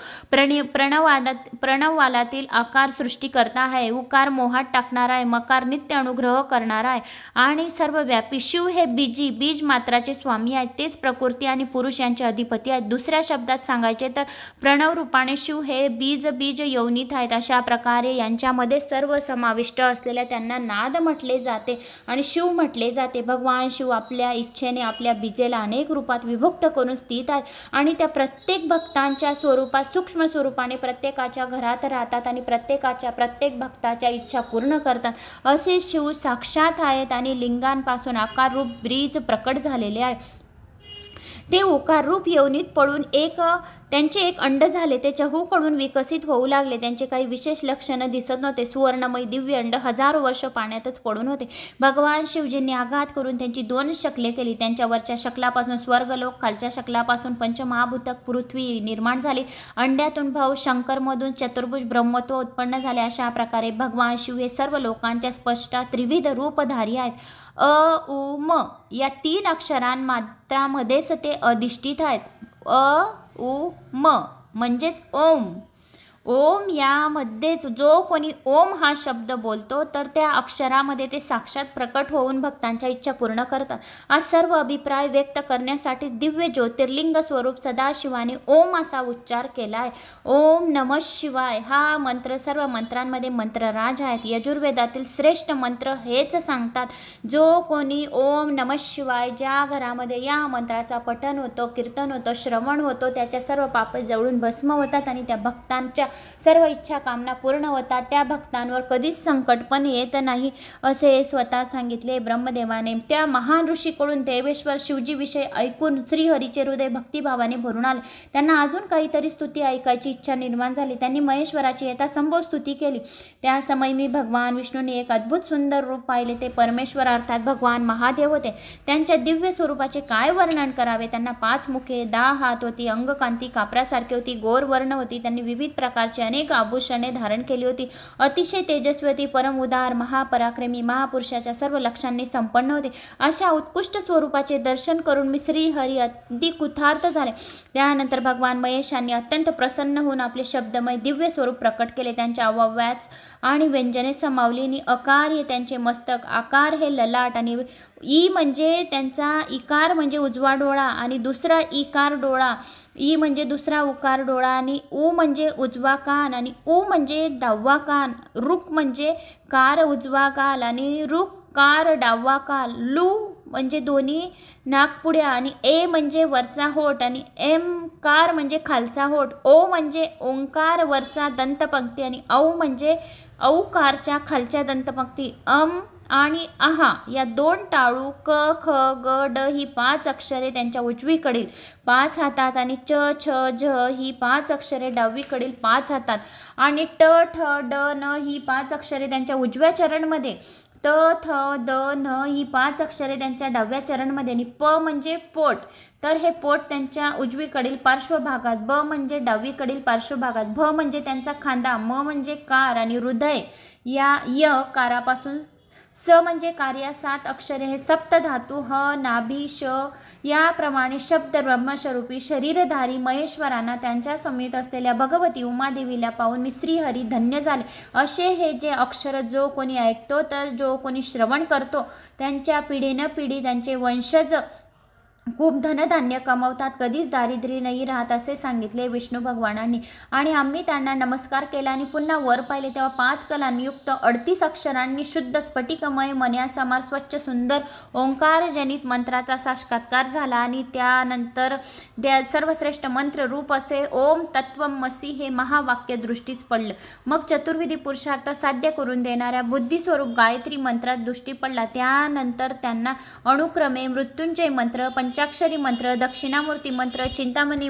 प्रणववालातील आकार सृष्टी करता आहे. उकार मोहात टाकणारा आहे. मकार नित्य अनुग्रह करणारा आहे आणि सर्वव्यापी. शिव हे बीज मात्राचे स्वामी आहेत. तेच प्रकृती आणि पुरुष यांचे अधिपती आहेत. दुसऱ्या शब्दात सांगायचे तर प्रणव रूपाने शिव हे बीज योनीत आहेत. अशा प्रकारे यांच्यामध्ये सर्व समाविष्ट असलेल्या त्यांना नाद म्हटले जाते आणि शिव म्हटले जाते. भगवान शिव आपल्या इच्छेने आपल्या बीजेला अनेक रूपात विभक्त करून स्थित आहेत आणि त्या प्रत्येक भक्तांच्या स्वरूपात सूक्ष्म स्वरूपाने प्रत्येकाच्या घरात राहतात आणि प्रत्येक भक्ताच्या इच्छा पूर्ण करतात. असे शिव साक्षात आहेत आणि लिंगांपासून आकार रूप बीज प्रकट झालेले आहे. ते उकार रूप योनीत पडून त्यांचे एक अंड झाले. ते चहूकडून विकसित होऊ लागले. त्यांचे काही विशेष लक्षणं दिसत नव्हते. सुवर्णमय दिव्य अंड हजारो वर्ष पाण्यातच पडून होते. भगवान शिवजींनी आघात करून त्यांची 2 शकले केली. त्यांच्या वरच्या शकलापासून स्वर्गलोक, खालच्या शकलापासून पंचमहाभूतक पृथ्वी निर्माण झाली. अंड्यातून भव, शंकरमधून चतुर्भुज ब्रह्मत्व उत्पन्न झाले. अशा प्रकारे भगवान शिव हे सर्व लोकांच्या स्पष्ट त्रिविध रूपधारी आहेत. उ म या 3 अक्षरांमात्रामध्येच ते अधिष्ठित आहेत. उ म म्हणजेच ओम. ओम यामध्येच जो कोणी ओम हा शब्द बोलतो तर त्या अक्षरामध्ये ते साक्षात प्रकट होऊन भक्तांच्या इच्छा पूर्ण करतात. आज सर्व अभिप्राय व्यक्त करण्यासाठी दिव्य ज्योतिर्लिंग स्वरूप सदाशिवाने ओम असा उच्चार केला आहे. ओम नमः शिवाय हा मंत्र सर्व मंत्रांमध्ये मंत्रराज आहेत. यजुर्वेदातील श्रेष्ठ मंत्र हेच सांगतात. जो कोणी ओम नमः शिवाय ज्या घरामध्ये या मंत्राचा पठण होतो, कीर्तन होतो, श्रवण होतो, त्याच्या सर्व पापे जळून भस्म होतात आणि त्या भक्तांच्या सर्व इच्छा कामना पूर्ण होतात, त्या भक्तांवर कधीच संकट पण येत नाही असे स्वतः सांगितले ब्रह्मदेवाने. त्या महान ऋषीकडून देवेश्वर शिवजीविषयी ऐकून श्रीहरीचे हृदय भक्तिभावाने भरून आले. त्यांना अजून काहीतरी स्तुती ऐकायची इच्छा निर्माण झाली. त्यांनी महेश्वराची यथासंभव स्तुती केली. त्या समय मी भगवान विष्णूने एक अद्भुत सुंदर रूप पाहिले. ते परमेश्वर अर्थात भगवान महादेव होते. त्यांच्या दिव्य स्वरूपाचे काय वर्णन करावे. त्यांना 5 मुखे, 10 हात होती, अंगकांती कापरासारखी होती, गोर वर्ण होती. त्यांनी विविध प्रकारचे अनेक आभूषणे धारण केली होती. अतिशय तेजस्वी होती, परम उदार, महापराक्रमी, महापुरुषाच्या सर्व लक्षणांनी संपन्न होते. अशा उत्कृष्ट स्वरूपाचे दर्शन करून मी श्रीहरी अगदी कृतार्थ झाले. त्यानंतर भगवान महेशांनी अत्यंत प्रसन्न होऊन आपले शब्दमय दिव्य स्वरूप प्रकट केले. त्यांच्या अव्याच आणि व्यंजने समावली. अकार हे त्यांचे मस्तक, आकार हे ललाट, आणि ई म्हणजे त्यांचा इकार म्हणजे उजवा डोळा आणि दुसरा इकार डोळा, ई म्हणजे दुसरा उकार डोळा, आणि उ म्हणजे उजवा कान, आणि उ म्हणजे डावा कान, रुक म्हणजे कार उजवा गाल, आणि रुक कार डावा काल, लू म्हणजे दोन्ही नाकपुड्या, आणि ए म्हणजे वरचा होठ, आणि एम कार म्हणजे खालचा होठ, ओ म्हणजे ओंकार वरचा दंतपंक्ती, आणि औ म्हणजे औकारच्या खालच्या दंतपंक्ती, आणि आहा या 2 टाळू, क ख ग ड ही 5 अक्षरे त्यांच्या उजवीकडील 5 हातात, आणि च छ झ ही 5 अक्षरे डावीकडील 5 हातात, आणि ट ठ ड न ही 5 अक्षरे त्यांच्या उजव्या चरणमध्ये, त थ द न ही 5 अक्षरे त्यांच्या डाव्या चरणमध्ये, आणि प म्हणजे पोट, तर हे पोट त्यांच्या उजवीकडील पार्श्वभागात, ब म्हणजे डावीकडील पार्श्वभागात, भ म्हणजे त्यांचा खांदा, म म्हणजे कार, आणि हृदय या य कारापासून, स म्हणजे कार्या 7 अक्षरे हे सप्तधातू, ह नाभी श याप्रमाणे शब्द ब्रह्मस्वरूपी शरीरधारी महेश्वरांना त्यांच्या समेत असलेल्या भगवती उमादेवीला पाहून मी श्रीहरी धन्य झाले. असे हे जे अक्षर जो कोणी ऐकतो, तर जो कोणी श्रवण करतो, त्यांच्या पिढीन पिढी त्यांचे वंशज खूप धनधान्य कमवतात, कधीच दारिद्र्य नाही राहत असे सांगितले विष्णू भगवानांनी. आणि आम्ही त्यांना नमस्कार केला आणि पुन्हा वर पाहिले तेव्हा 5 कलांयुक्त 38 अक्षरांनी शुद्ध स्फटिकमय मन्यासमार स्वच्छ सुंदर ओंकारजनित मंत्राचा साक्षात्कार झाला. आणि त्यानंतर सर्वश्रेष्ठ मंत्र रूप असे ओम तत्वमसी हे महावाक्य दृष्टीच पडलं. मग चतुर्विधी पुरुषार्थ साध्य करून देणाऱ्या बुद्धिस्वरूप गायत्री मंत्रात दृष्टी पडला. त्यानंतर त्यांना अनुक्रमे मृत्युंजय मंत्र, पंचाक्षरी मंत्र, दक्षिणामूर्ती मंत्र, चिंतामणी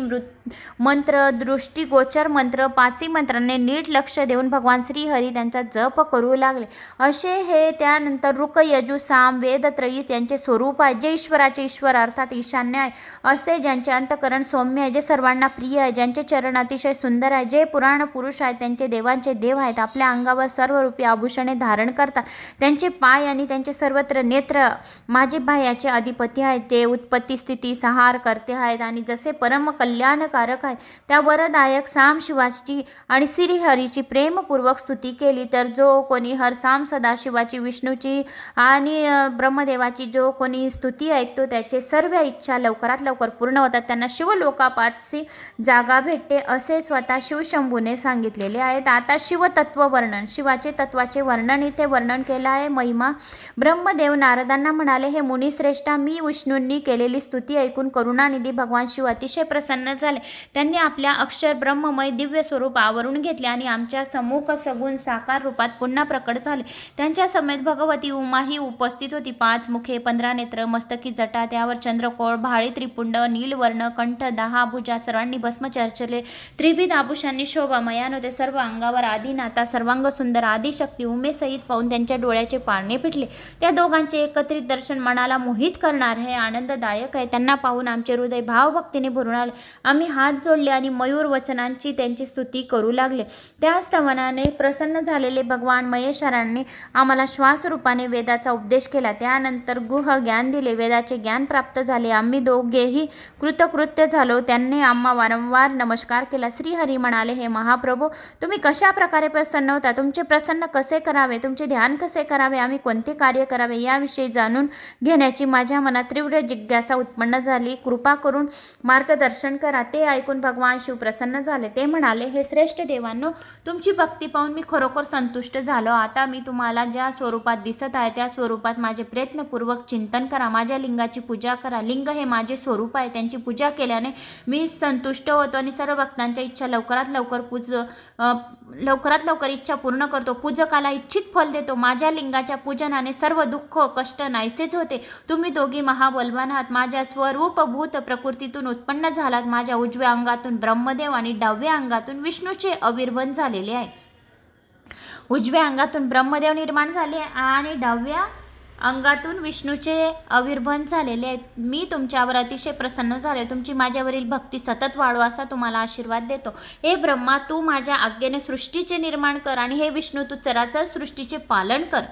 मंत्र, दृष्टीगोचर मंत्र, 5 मंत्रांनी नीट लक्ष देऊन भगवान श्रीहरी त्यांचा जप करू लागले. असे हे त्यानंतर रुक यजु साम वेदत्रयी त्यांचे स्वरूप आहे, जे ईश्वराचे ईश्वर अर्थात ईशान्य आहे, असे ज्यांचे अंतकरण सौम्य आहे, जे सर्वांना प्रिय आहे, ज्यांचे चरण अतिशय सुंदर आहे, जे पुराण पुरुष आहेत, त्यांचे देवांचे देव आहेत, आपल्या अंगावर सर्वरूपी आभूषणे धारण करतात, त्यांचे पाय आणि त्यांचे सर्वत्र नेत्र माझे भायाचे अधिपती आहेत, जे उत्पत्ती स्थिती संहार करते आहेत आणि जसे परम कल्याणकारक आहेत. त्या वरदायक साम शिवाची आणि श्रीहरीची प्रेमपूर्वक स्तुती केली तर जो कोणी हर साम सदाशिवाची, विष्णूची आणि ब्रह्मदेवाची जो कोणी स्तुती ऐकतो त्याचे सर्व इच्छा लवकरात लवकर पूर्ण होतात, त्यांना शिवलोकापाशी जागा भेटते असे स्वतः शिवशंभूने सांगितलेले आहेत. आता शिवतत्व वर्णन, शिवाचे तत्वाचे वर्णन इथे वर्णन केलं आहे. महिमा ब्रह्मदेव नारदांना म्हणाले, हे मुनिश्रेष्ठा, मी विष्णूंनी केलेली स्तुती ऐकून करुणानिधी भगवान शिव अतिशय प्रसन्न झाले. त्यांनी आपल्या अक्षर ब्रह्ममय दिव्य स्वरूप आवरून घेतले आणि आमच्या सम्मुख सगुण साकार रूपात पुन्हा प्रकट झाले. त्यांच्या समेत भगवती उमा ही उपस्थित होती. 5 मुखे, 15 नेत्र, मस्तकी जटा, त्यावर चंद्रकोळ, भाळी त्रिपुंड, नीलवर्ण कंठ, 10 भुजा, सर्वांनी भस्म चर्चले, त्रिविध आभूषांनी शोभामयान होते. सर्व अंगावर आदिनाथा, सर्वांग सुंदर आदिशक्ती उमेसहित पाहून त्यांच्या डोळ्याचे पारणे फिटले. त्या दोघांचे एकत्रित दर्शन मनाला मोहित करणार हे आनंददायक आहे. त्यांना पाहून आमचे हृदय भावभक्तीने भरून आले. आम्ही हात जोडले आणि मयूर वचनांची त्यांची स्तुती करू लागले. त्या स्तवनाने प्रसन्न झालेले भगवान महेश्वरांनी आम्हाला श्वास रूपाने वेदाचा उपदेश केला. त्यानंतर गुह ज्ञान दिले. वेदाचे ज्ञान प्राप्त झाले. आम्ही दोघेही कृतकृत्य झालो. त्यांनी आम्हा वारंवार नमस्कार केला. श्रीहरी म्हणाले, हे महाप्रभू, तुम्ही कशा प्रकारे प्रसन्न होता, तुमचे प्रसन्न कसे करावे, तुमचे ध्यान कसे करावे, आम्ही कोणते कार्य करावे याविषयी जाणून घेण्याची माझ्या मनात तीव्र जिज्ञासा जिज्ञासा उत्पन्न झाली, कृपा करून मार्गदर्शन करा. ते ऐकून भगवान शिव प्रसन्न झाले. ते म्हणाले, हे श्रेष्ठ देवांनो, तुमची भक्ती पाहून मी खरोखर संतुष्ट झालो. आता मी तुम्हाला ज्या स्वरूपात दिसत आहे त्या स्वरूपात माझे प्रयत्नपूर्वक चिंतन करा. माझ्या लिंगाची पूजा करा. लिंग हे माझे स्वरूप आहे. त्यांची पूजा केल्याने मी संतुष्ट होतो आणि सर्व भक्तांच्या इच्छा लवकरात लवकर इच्छा पूर्ण करतो. पूजकाला इच्छित फल देतो. माझ्या लिंगाच्या पूजनाने सर्व दुःख कष्ट नाहीसेच होते. तुम्ही दोघी महाबलवान आहात. माझ्या स्वरूपभूत प्रकृतीतून उत्पन्न झालात. माझ्या उजव्या अंगातून ब्रह्मदेव आणि डाव्या अंगातून विष्णूचे आविर्भाव झालेले आहे. उजव्या अंगातून ब्रह्मदेव निर्माण झाले आणि डाव्या अंगातून विष्णूचे आविर्भाव झालेले आहेत. मी तुमच्यावर अतिशय प्रसन्न झाले. तुमची माझ्यावरील भक्ती सतत वाढो असा तुम्हाला आशीर्वाद देतो. हे ब्रह्मा, तू माझ्या आज्ञेने सृष्टीचे निर्माण कर आणि हे विष्णू, तू चराचर सृष्टीचे पालन कर.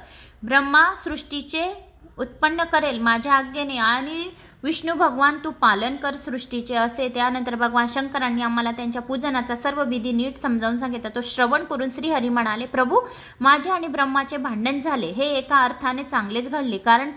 ब्रह्मा सृष्टीचे उत्पन्न करेल माझ्या आज्ञेने आणि विष्णू भगवान तू पालन कर सृष्टीचे असे. त्यानंतर भगवान शंकरांनी आम्हाला त्यांच्या पूजनाचा सर्व विधी नीट समजावून सांगितला. तो श्रवण करून श्रीहरी म्हणाले, प्रभू, माझे आणि ब्रह्माचे भांडण झाले. हे एका अर्थाने चांगलेच घडले, कारण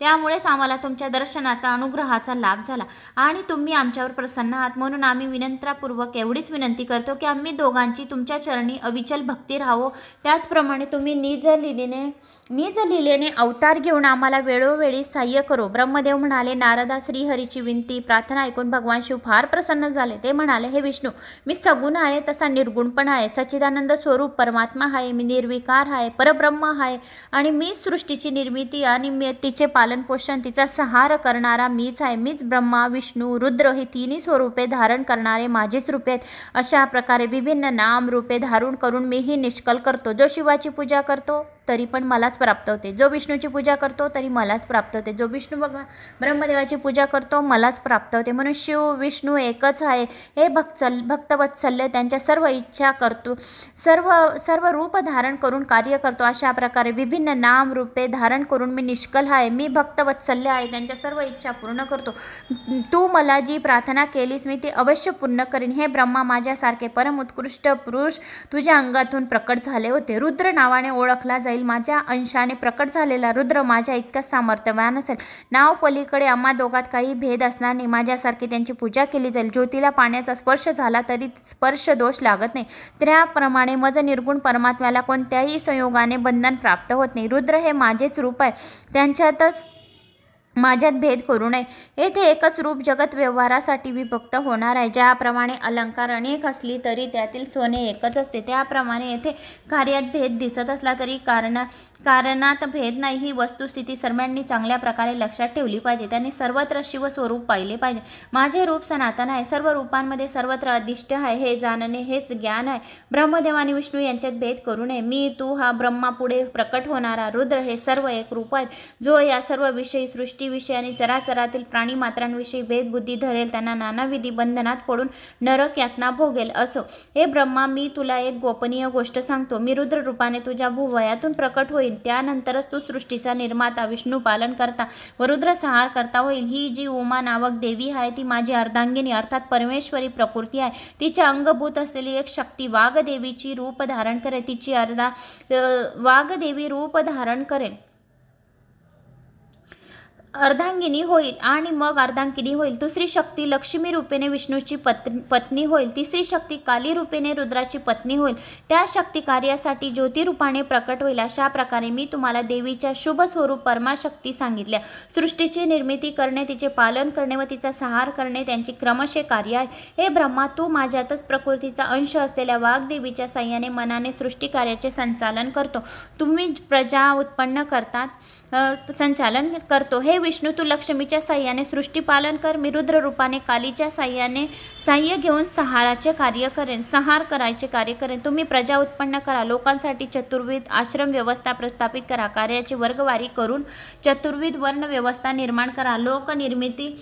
त्यामुळेच आम्हाला तुमच्या दर्शनाचा अनुग्रहाचा लाभ झाला आणि तुम्ही आमच्यावर प्रसन्न आहात. म्हणून आम्ही विनंत्रापूर्वक एवढीच विनंती करतो की आम्ही दोघांची तुमच्या चरणी अविचल भक्ती राहावो. त्याचप्रमाणे तुम्ही निज लीलेने अवतार घेऊन आम्हाला वेळोवेळी सहाय्य करो. ब्रह्मदेव म्हणाले, नारदा, श्रीहरीची विनंती प्रार्थना ऐकून भगवान शिव फार प्रसन्न झाले. ते म्हणाले, हे विष्णू, मी सगुण आहे, तसा निर्गुण पण आहे. सच्चिदानंद स्वरूप परमात्मा आहे. मी निर्विकार आहे, परब्रह्म आहे आणि मीच सृष्टीची निर्मिती आणि तिचे पालन पोषण, तिचा संहार करणारा मीच आहे. मीच ब्रह्मा, विष्णू, रुद्र ही तिन्ही स्वरूपे धारण करणारे माझेच रूपे आहेत. अशा प्रकारे विभिन्न नाम रूपे धारण करून मीही निष्कल करतो. जो शिवाची पूजा करतो तरी पण मलाच प्राप्त होते. जो विष्णूची पूजा करतो तरी मलाच प्राप्त होते. जो ब्रह्मदेवाची पूजा करतो मलाच प्राप्त होते. म्हणून शिव विष्णू एकच आहे. हे भक्तवत्सल्य त्यांच्या सर्व इच्छा करतो, सर्व रूप धारण करून कार्य करतो. अशा प्रकारे विभिन्न नाम रूपे धारण करून मी निष्कल आहे. मी भक्तवत्सल्य आहे, त्यांच्या सर्व इच्छा पूर्ण करतो. तू मला जी प्रार्थना केलीस मी ती अवश्य पूर्ण करीन. हे ब्रह्मा, माझ्यासारखे परम उत्कृष्ट पुरुष तुझ्या अंगातून प्रकट झाले होते. रुद्र नावाने ओळखला जाईल. माझ्या अंशाने प्रकट झालेला रुद्र माझ्या इतका सामर्थ्यवान असेल. नाव पलीकडे आम्हा दोघात काही भेद असणार नाही. माझ्यासारखी त्यांची पूजा केली जाईल. ज्योतीला पाण्याचा स्पर्श झाला तरी स्पर्श दोष लागत नाही. त्याप्रमाणे मज निर्गुण परमात्म्याला कोणत्याही संयोगाने बंधन प्राप्त होत नाही. रुद्र हे माझेच रूप आहे, त्यांच्यातच माझ्यात भेद करू नये. येथे एकच रूप जगत व्यवहारासाठी विभक्त होणार आहे. ज्याप्रमाणे अलंकार अनेक असली तरी त्यातील सोने एकच असते, त्याप्रमाणे येथे कार्यात भेद दिसत असला तरी कारणात भेद नाही. ही वस्तुस्थिती सर्वांनी चांगल्या प्रकारे लक्षात ठेवली पाहिजे. त्यांनी सर्वत्र शिव स्वरूप पाहिले पाहिजे. माझे रूप सनातन आहे, सर्व रूपांमध्ये सर्वत्र अधिष्ठ आहे. हे जाणणे हेच ज्ञान आहे. ब्रह्मदेव आणि विष्णू यांच्यात भेद करू नये. मी, तू, हा ब्रह्मा, पुढे प्रकट होणारा रुद्र हे सर्व एक रूप आहेत. जो या सर्व विषयी सृष्टीविषयी आणि चराचरातील प्राणी मात्रांविषयी भेदबुद्धी धरेल त्यांना नानाविधी बंधनात पडून नरक यातना भोगेल. असो, हे ब्रह्मा, मी तुला एक गोपनीय गोष्ट सांगतो. मी रुद्र रूपाने तुझ्या भुवयातून प्रकट होईल. त्यानंतरच तू सृष्टीचा निर्माता, विष्णू पालन करता व रुद्र संहार करता होईल. ही जी उमा नावक देवी आहे ती माझी अर्धांगिनी अर्थात परमेश्वरी प्रकृती आहे. तिच्या अंगभूत असलेली एक शक्ती वाघदेवीची रूप धारण करेल. तिची वाघदेवी रूप धारण करेल, अर्धांगिनी होईल आणि मग अर्धांगिनी होईल. दुसरी शक्ती लक्ष्मी रूपेने विष्णूची पत्नी होईल. तिसरी शक्ती काली रूपेने रुद्राची पत्नी होईल. त्या शक्ती कार्यासाठी ज्योती रूपाने प्रकट होईल. अशा प्रकारे मी तुम्हाला देवीच्या शुभ स्वरूप परमाशक्ती सांगितल्या. सृष्टीची निर्मिती करणे, तिचे पालन करणे व तिचा संहार करणे त्यांची क्रमशः कार्य आहे. हे ब्रह्मा, तू माझ्यातच प्रकृतीचा अंश असलेल्या वाघदेवीच्या साह्याने मनाने सृष्टी कार्याचे संचालन करतो. तुम्ही प्रजा उत्पन्न करतात, संचालन करतो. हे विष्णू, तू लक्ष्मीच्या साह्याने सृष्टी पालन कर. मी रुद्र रूपाने कालीच्या साह्य घेऊन संहार करायचे कार्य करेन. तुम्ही प्रजा उत्पन्न करा, लोकांसाठी चतुर्विध आश्रम व्यवस्था प्रस्थापित करा, कार्याची वर्गवारी करून चतुर्विध वर्ण व्यवस्था निर्माण करा, लोकनिर्मिती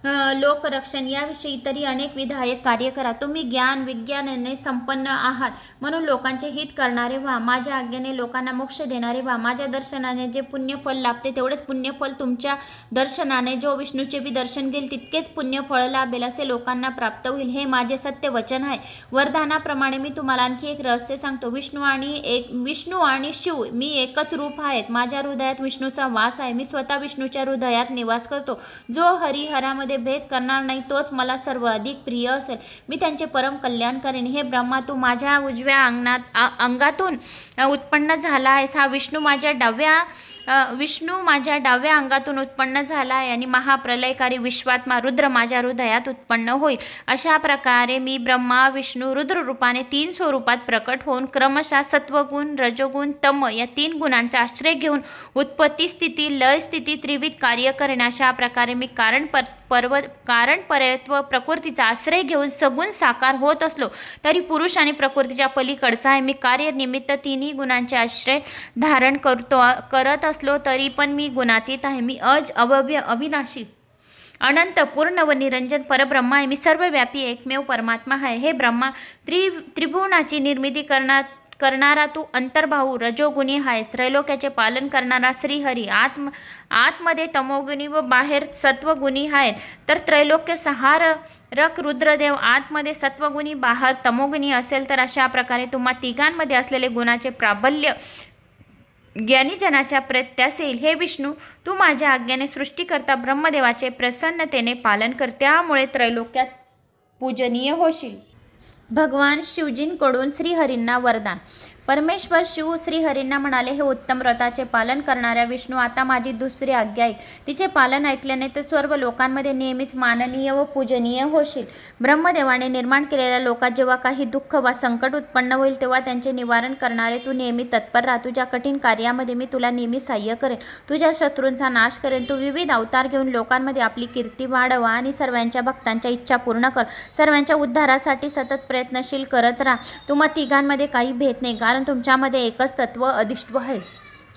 लोकरक्षण याविषयी इतरही अनेक विधायक कार्य करा. तुम्ही ज्ञान विज्ञानाने संपन्न आहात म्हणून लोकांचे हित करणारे व्हा. माझ्या आज्ञेने लोकांना मोक्ष देणारे व्हा. माझ्या दर्शनाने जे पुण्यफल लाभते तेवढेच पुण्यफल तुमच्या दर्शनाने जो विष्णूचे बी दर्शन घेईल तितकेच पुण्यफळ लाभेल असे लोकांना प्राप्त होईल. हे माझे सत्य वचन आहे. वरदानाप्रमाणे मी तुम्हाला आणखी एक रहस्य सांगतो. विष्णू आणि शिव मी एकच रूप आहेत. माझ्या हृदयात विष्णूचा वास आहे. मी स्वतः विष्णूच्या हृदयात निवास करतो. जो हरिहरामध्ये भेद करणार नाही तोच मला सर्व अधिक प्रिय असेल. मी त्यांचे परम कल्याण करेन. हे ब्रह्मा तू माझ्या उजव्या अंगातून उत्पन्न झाला आहेस. हा विष्णू माझ्या डाव्या अंगातून उत्पन्न झाला आहे आणि महाप्रलयकारी विश्वात्मा रुद्र माझ्या हृदयात उत्पन्न होईल. अशा प्रकारे मी ब्रह्मा विष्णू रुद्र रूपाने 3 स्वरूपात प्रकट होऊन क्रमशः सत्वगुण रजोगुण तम या 3 गुणांचा आश्रय घेऊन उत्पत्ती स्थिती लय स्थिती त्रिविध कार्य करेन. अशा प्रकारे मी कारणपरत्व प्रकृतीचा आश्रय घेऊन सगुण साकार होत असलो तरी पुरुष आणि प्रकृतीच्या पलीकडचा आहे. मी कार्य निमित्त 3ही गुणांचे आश्रय धारण करत असलो तरी पण मी गुणातीत आहे. मी अभव्य अविनाशी अनंत पूर्ण व निरंजन परब्रह्मा आहे. मी सर्वव्यापी एकमेव परमात्मा आहे. हे ब्रह्मा त्रिभुवनाची निर्मिती करणारा तू अंतर्भाऊ रजोगुणी आहेस. त्रैलोक्याचे पालन करणारा श्रीहरी आतमध्ये तमोगुणी व बाहेर सत्वगुणी आहेत. तर त्रैलोक्य संहारक रुद्रदेव आतमध्ये सत्वगुणी बाहेर तमोगुणी असेल तर अशा प्रकारे तुम्हा तिघांमध्ये असलेले गुणाचे प्राबल्य ज्ञानीजनाच्या प्रत्यास येईल. हे विष्णू तू माझ्या आज्ञेने सृष्टीकर्ता ब्रह्मदेवाचे प्रसन्नतेने पालन कर. त्यामुळे त्रैलोक्यात पूजनीय होशील. भगवान शिवजींकडून श्रीहरींना वरदान. परमेश्वर शिव श्रीहरींना म्हणाले, हे उत्तम व्रताचे पालन करणाऱ्या विष्णू आता माझी दुसरी आज्ञा ऐक. तिचे पालन ऐकल्याने तर सर्व लोकांमध्ये नेहमीच माननीय व पूजनीय होशील. ब्रह्मदेवाने निर्माण केलेल्या लोकात जेव्हा काही दुःख वा संकट उत्पन्न होईल तेव्हा त्यांचे निवारण करणारे तू नेहमी तत्पर राहा. तुझ्या कठीण कार्यामध्ये मी तुला नेहमी सहाय्य करेन. तुझ्या शत्रूंचा नाश करेन. तू विविध अवतार घेऊन लोकांमध्ये आपली कीर्ती वाढव आणि सर्वांच्या भक्तांच्या इच्छा पूर्ण कर. सर्वांच्या उद्धारासाठी सतत प्रयत्नशील करत राहा. तुम्हा तिघांमध्ये काही भेद नाही कारण तुमच्यामध्ये एकच तत्व अधिष्ठ आहे.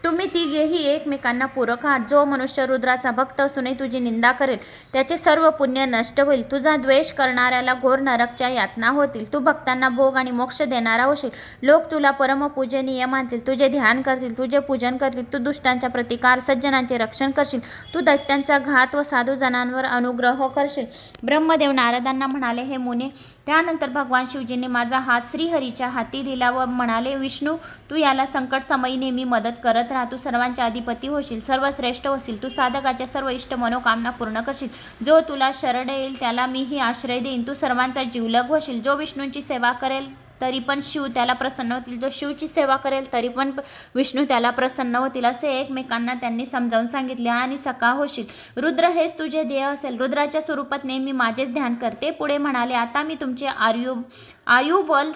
तुम्ही तिघेही एकमेकांना पूरक आहात. जो मनुष्य रुद्राचा भक्त असूनही तुझी निंदा करेल त्याचे सर्व पुण्य नष्ट होईल. तुझा द्वेष करणाऱ्याला घोर नरकच्या यातना होतील. तू भक्तांना भोग आणि मोक्ष देणारा होशील. लोक तुला परमपूजनीय मानतील. तुझे ध्यान करतील. तुझे पूजन करतील. तू दुष्टांचा प्रतिकार सज्जनांचे रक्षण करशील. तू दैत्यांचा घात व साधू जनांवर अनुग्रह करशील. ब्रह्मदेव नारदांना म्हणाले, हे मुने. त्यानंतर भगवान शिवजींनी माझा हात श्रीहरीच्या हाती दिला व म्हणाले, विष्णू तू याला संकट समयी नेहमी मदत करत राहा. तू सर्वांचे अधिपती होशील. सर्वश्रेष्ठ होशील. तू साधकाच्या सर्व इष्ट मनोकामना पूर्ण करशील. जो तुला शरण येईल त्याला मीही आश्रय देईन. तू सर्वांचा जीवलग होशील. जो विष्णूंची सेवा करेल तरी पण शिव त्याला प्रसन्न होतील. जो शिवची सेवा करेल तरी पण विष्णू त्याला प्रसन्न होतील. असे एकमेकांना त्यांनी समजावून सांगितले आणि सखा होशील. रुद्र हेच तुझे ध्येय असेल. रुद्राच्या स्वरूपात नेहमी माझेच ध्यान कर. ते पुढे म्हणाले, आता मी तुमचे आयुबल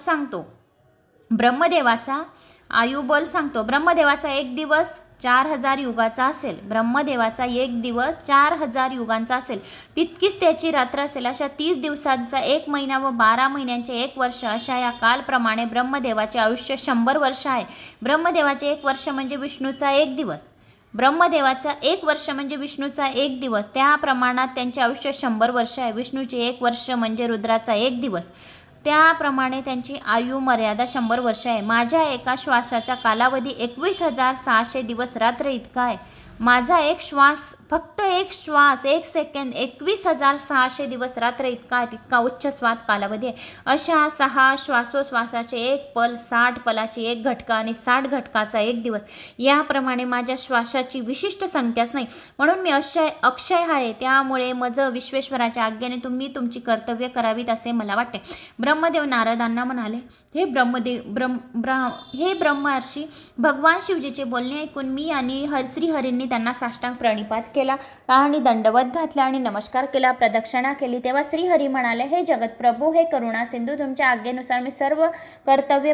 सांगतो. ब्रह्मदेवाचा एक दिवस 4000 युगाचा असेल. ब्रह्मदेवाचा एक दिवस 4000 युगांचा असेल. तितकीच त्याची रात्र असेल. अशा 30 दिवसांचा 1 महिना व 12 महिन्यांचे 1 वर्ष अशा या कालप्रमाणे ब्रह्मदेवाचे आयुष्य 100 वर्ष आहे. ब्रह्मदेवाचे 1 वर्ष म्हणजे विष्णूचा 1 दिवस. ब्रह्मदेवाचा 1 वर्ष म्हणजे विष्णूचा 1 दिवस. त्या प्रमाणात त्यांचे आयुष्य 100 वर्ष आहे. विष्णूचे 1 वर्ष म्हणजे रुद्राचा 1 दिवस. त्याप्रमाणे त्यांची आयु मर्यादा 100 वर्ष आहे. माझ्या एका श्वासाचा कालावधी 21,600 दिवस रात्र इतका आहे. माझा एक श्वास, फक्त एक श्वास, 1 सेकंद 21,600 दिवस रात्र इतका आहे. तितका उच्च श्वास कालावधी आहे. अशा 6 श्वासोश्वासाचे 1 पल, 60 पलाची 1 घटका आणि 60 घटकाचा 1 दिवस याप्रमाणे माझ्या श्वासाची विशिष्ट संख्याच नाही. म्हणून मी अक्षय आहे. त्यामुळे विश्वेश्वराच्या आज्ञेने तुम्ही तुमची कर्तव्य करावीत असे मला वाटते. ब्रह्मदेव नारदांना म्हणाले, हे ब्रह्मर्षी, भगवान शिवजीचे बोलणे ऐकून मी आणि श्रीहरींनी त्यांना साष्टांग प्रणिपात केला आणि दंडवत घातला आणि नमस्कार केला, प्रदक्षिणा केली. तेव्हा श्रीहरी म्हणाले, हे जगतप्रभू, हे करुणा सिंधू, तुमच्या आज्ञेनुसार मी सर्व कर्तव्य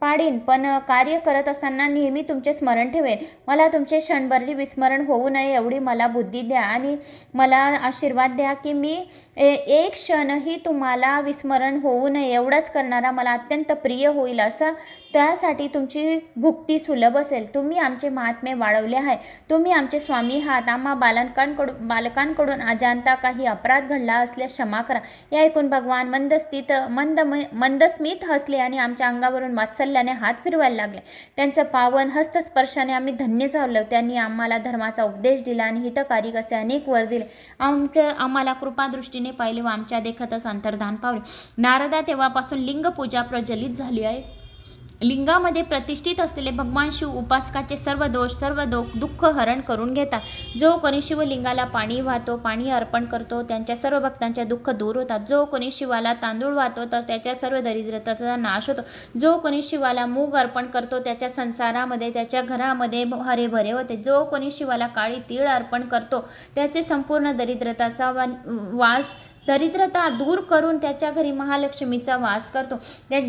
पाडीन, पण कार्य करत असताना नेहमी तुमचे स्मरण ठेवेन. मला तुमचे क्षणभरही विस्मरण होऊ नये एवढी मला बुद्धी द्या आणि मला आशीर्वाद द्या की मी एक क्षणही तुम्हाला विस्मरण होऊ नये एवढंच करणारा मला अत्यंत प्रिय होईल. असं त्यासाठी तुमची भुक्ती सुलभ असेल. तुम्ही आमचे महात्म्य वाढवले आहे. तुम्ही आमचे स्वामी आहात. आम्हा बालकांकडून अजाणता काही अपराध घडला असल्यास क्षमा करा. हे ऐकून भगवान मंदस्मित हसले आणि आमच्या अंगावरून वात्सल्याने हात फिरवायला लागले. त्यांचं पावन हस्तस्पर्शाने आम्ही धन्य झालो. त्यांनी आम्हाला धर्माचा उपदेश दिला आणि हितकारी असे अनेक वर दिले. आम्हाला कृपादृष्टीने पाहिले व आमच्या देखतच अंतर्धान पावले. नारदा तेव्हापासून लिंगपूजा प्रज्वलित झाली आहे. लिंगामध्ये प्रतिष्ठित असलेले भगवान शिव उपासकाचे सर्व दुःख हरण करून घेतात. जो कोणी शिवलिंगाला पाणी वाहतो, पाणी अर्पण करतो, त्यांच्या सर्व भक्तांचे दुःख दूर होतात. जो कोणी शिवाला तांदूळ वाहतो तर त्याच्या सर्व दरिद्रतेचा नाश होतो. जो कोणी शिवाला मूग अर्पण करतो त्याच्या संसारामध्ये, त्याच्या घरामध्ये हरेभरे होते. जो कोणी शिवाला काळी तीळ अर्पण करतो त्याचे संपूर्ण दरिद्रता दूर करून त्याच्या घरी महालक्ष्मीचा वास करतो.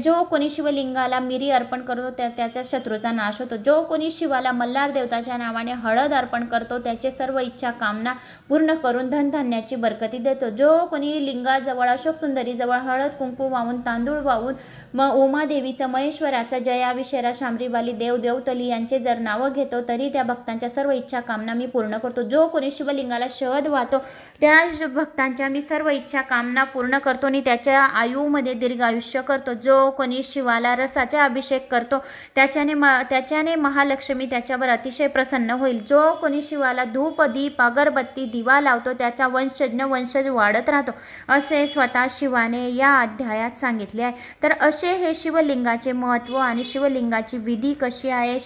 जो कोणी शिवलिंगाला मिरी अर्पण करतो त्याच्या शत्रूचा नाश होतो. जो कोणी शिवाला मल्हार देवताच्या नावाने हळद अर्पण करतो त्याचे सर्व इच्छा कामना पूर्ण करून धनधान्याची बरकती देतो. जो कोणी लिंगाजवळ अशोक सुंदरीजवळ हळद कुंकू वाहून तांदूळ वाहून उमादेवीचं, महेश्वराचं, जया विशेरा, शांभरीवाली, देवतली यांचे जर नावं घेतो तरी त्या भक्तांच्या सर्व इच्छा कामना मी पूर्ण करतो. जो कोणी शिवलिंगाला शहद वाहतो त्या भक्तांच्या मी सर्व इच्छा कामना पूर्ण करतो आणि त्याच्या आयुमध्ये दीर्घ आयुष्य करतो. जो कोणी शिवाला रसाचा अभिषेक करतो त्याच्याने महालक्ष्मी त्याच्यावर अतिशय प्रसन्न होईल. जो कोणी शिवाला धूप, दीप, अगरबत्ती, दिवा लावतो त्याचा वंशज वाढत राहतो असे स्वतः शिवाने या अध्यायात सांगितले आहे. तर असे हे शिवलिंगाचे महत्त्व आणि शिवलिंगाची विधी कशी आहे,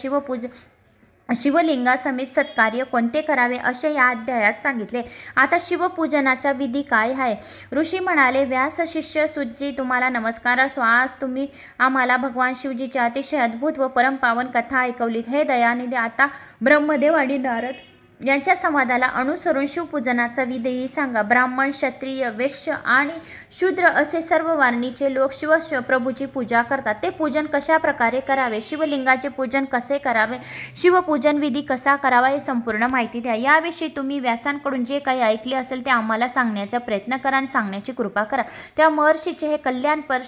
शिवलिंगासमेत सत्कार्य कोणते करावे असे या अध्यायात सांगितले. आता शिवपूजनाचा विधी काय आहे. ऋषी म्हणाले, व्यास शिष्य सुजी तुम्हाला नमस्कार असो. आज तुम्ही आम्हाला भगवान शिवजीच्या अतिशय अद्भुत व परमपावन कथा ऐकवलीत. हे दयानिधी, आता ब्रह्मदेव आणि नारद यांच्या संवादाला अनुसरून शिवपूजनाचा विधीही सांगा. ब्राह्मण, क्षत्रिय, वैश्य आणि शूद्र असे सर्व वर्णीचे लोक शिवप्रभूची पूजा करतात. ते पूजन कशा प्रकारे करावे, शिवलिंगाचे पूजन कसे करावे, शिवपूजन विधी कसा करावा हे संपूर्ण माहिती द्या. याविषयी तुम्ही व्यासांकडून जे काही ऐकले असेल ते आम्हाला सांगण्याचा प्रयत्न करा आणि सांगण्याची कृपा करा. त्या महर्षीचे हे कल्याणपर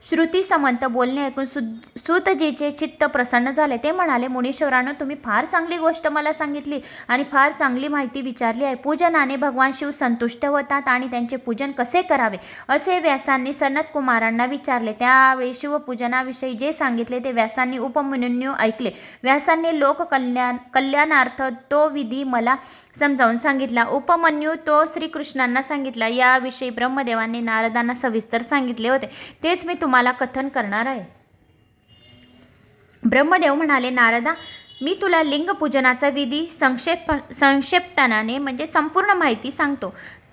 श्रुतीसमंत बोलणे ऐकून सूतजीचे चित्त प्रसन्न झाले. ते म्हणाले, मुनीश्वरांनो, तुम्ही फार चांगली गोष्ट मला सांगितली आणि फार चांगली माहिती विचारली आहे. पूजनाने भगवान शिव संतुष्ट होतात आणि त्यांचे पूजन कसे करावे असे व्यासांनी सनत कुमारांना विचारले. त्यावेळी शिवपूजनाविषयी जे सांगितले ते व्यासांनी उपमन्यू ऐकले. व्यासांनी कल्याणार्थ तो विधी मला समजावून सांगितला. उपमन्यू तो श्रीकृष्णांना सांगितला. याविषयी ब्रह्मदेवांनी नारदांना सविस्तर सांगितले होते. तेच मी तुम्हाला कथन करणार आहे. ब्रह्मदेव म्हणाले, नारदा, मी तुला लिंगपूजनाचा विधी संक्षेपताने म्हणजे संपूर्ण माहिती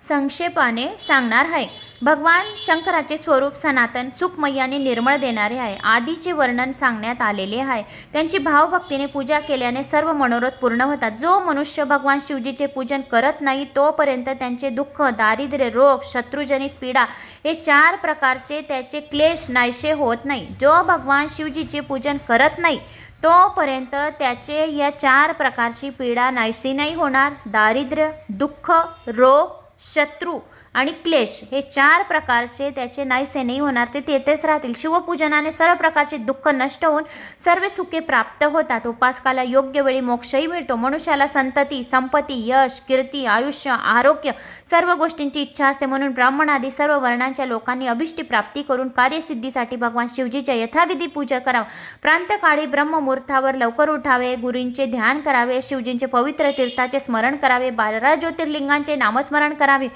संक्षेपाने सांगणार आहे. भगवान शंकराचे स्वरूप सनातन, सुखमय आणि निर्मळ देणारे आहे. आदीचे वर्णन सांगण्यात आलेले आहे. त्यांची भावभक्तीने पूजा केल्याने सर्व मनोरथ पूर्ण होतात. जो मनुष्य भगवान शिवजीचे पूजन करत नाही तोपर्यंत त्यांचे दुःख, दारिद्र्य, रोग, शत्रुजनित पीडा हे 4 प्रकारचे त्याचे क्लेश नाहीसे होत नाही. जो भगवान शिवजीचे पूजन करत नाही तोपर्यंत त्याचे या 4 प्रकारची पीडा नाहीशी नाही होणार. दारिद्र्य, दुःख, रोग, शत्रू आणि क्लेश हे 4 प्रकारचे त्याचे नाहीसे नाही होणार. ते तेथेच राहतील. शिवपूजनाने सर्व प्रकारचे दुःख नष्ट होऊन सर्व सुखे प्राप्त होतात. उपासकाला योग्य वेळी मोक्षही मिळतो. मनुष्याला संतती, संपत्ती, यश, कीर्ती, आयुष्य, आरोग्य सर्व गोष्टींची इच्छा असते. म्हणून ब्राह्मण आदी सर्व वर्णांच्या लोकांनी अभिष्टी प्राप्ती करून कार्यसिद्धीसाठी भगवान शिवजीच्या यथाविधी पूजा करावा. प्रांतकाळी ब्रह्ममुहूर्तावर लवकर उठावे, गुरूंचे ध्यान करावे, शिवजींचे पवित्र तीर्थाचे स्मरण करावे, 12 ज्योतिर्लिंगांचे नामस्मरण करावे.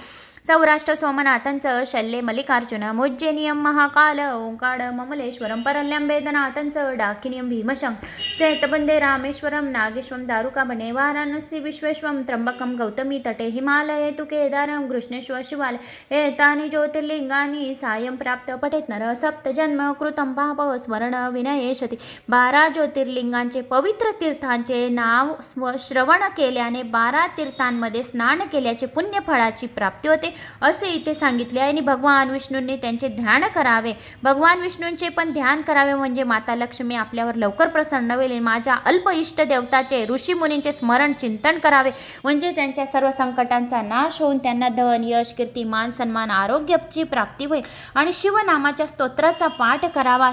सौराष्ट्र सोमनाथंचं, शल्ये मल्लिकार्जुन, मोज्जेनियम महाकाल, ओंकार ममलेश्वरम, परल्यम वेदनाथंचं, डाकिनियम भीमशंकर, सेतबंदे रामेश्वरम, नागेश्वरम, दारुकाबने, वाराणसी विश्वेश्वरम, त्र्यंबकम गौतमी तटे, हिमालये तु केदारम, कृष्णेश्वर शिवालय, एतानि ज्योतिर्लिंगानि सायं प्राप्त पठेत नर, सप्तजन्म कृतं पाप स्मरण विनयेशति. 12 ज्योतिर्लिंगांचे पवित्र तीर्थांचे नाव श्रवण केल्याने 12 तीर्थांमध्ये स्नान केल्याचे पुण्यफळाची प्राप्ती होते. असे इथे सांगितले आहे. आणि भगवान विष्णूंनी त्यांचे ध्यान करावे. भगवान विष्णूंचे पण ध्यान करावे म्हणजे माता लक्ष्मी आपल्यावर लवकर प्रसन्न होईल. माझ्या अल्प इष्ट देवताचे ऋषीमुनींचे स्मरण चिंतन करावे म्हणजे त्यांच्या सर्व संकटांचा नाश होऊन त्यांना धन यश कीर्ती मान सन्मान आरोग्याची प्राप्ती होईल. आणि शिवनामाच्या स्तोत्राचा पाठ करावा.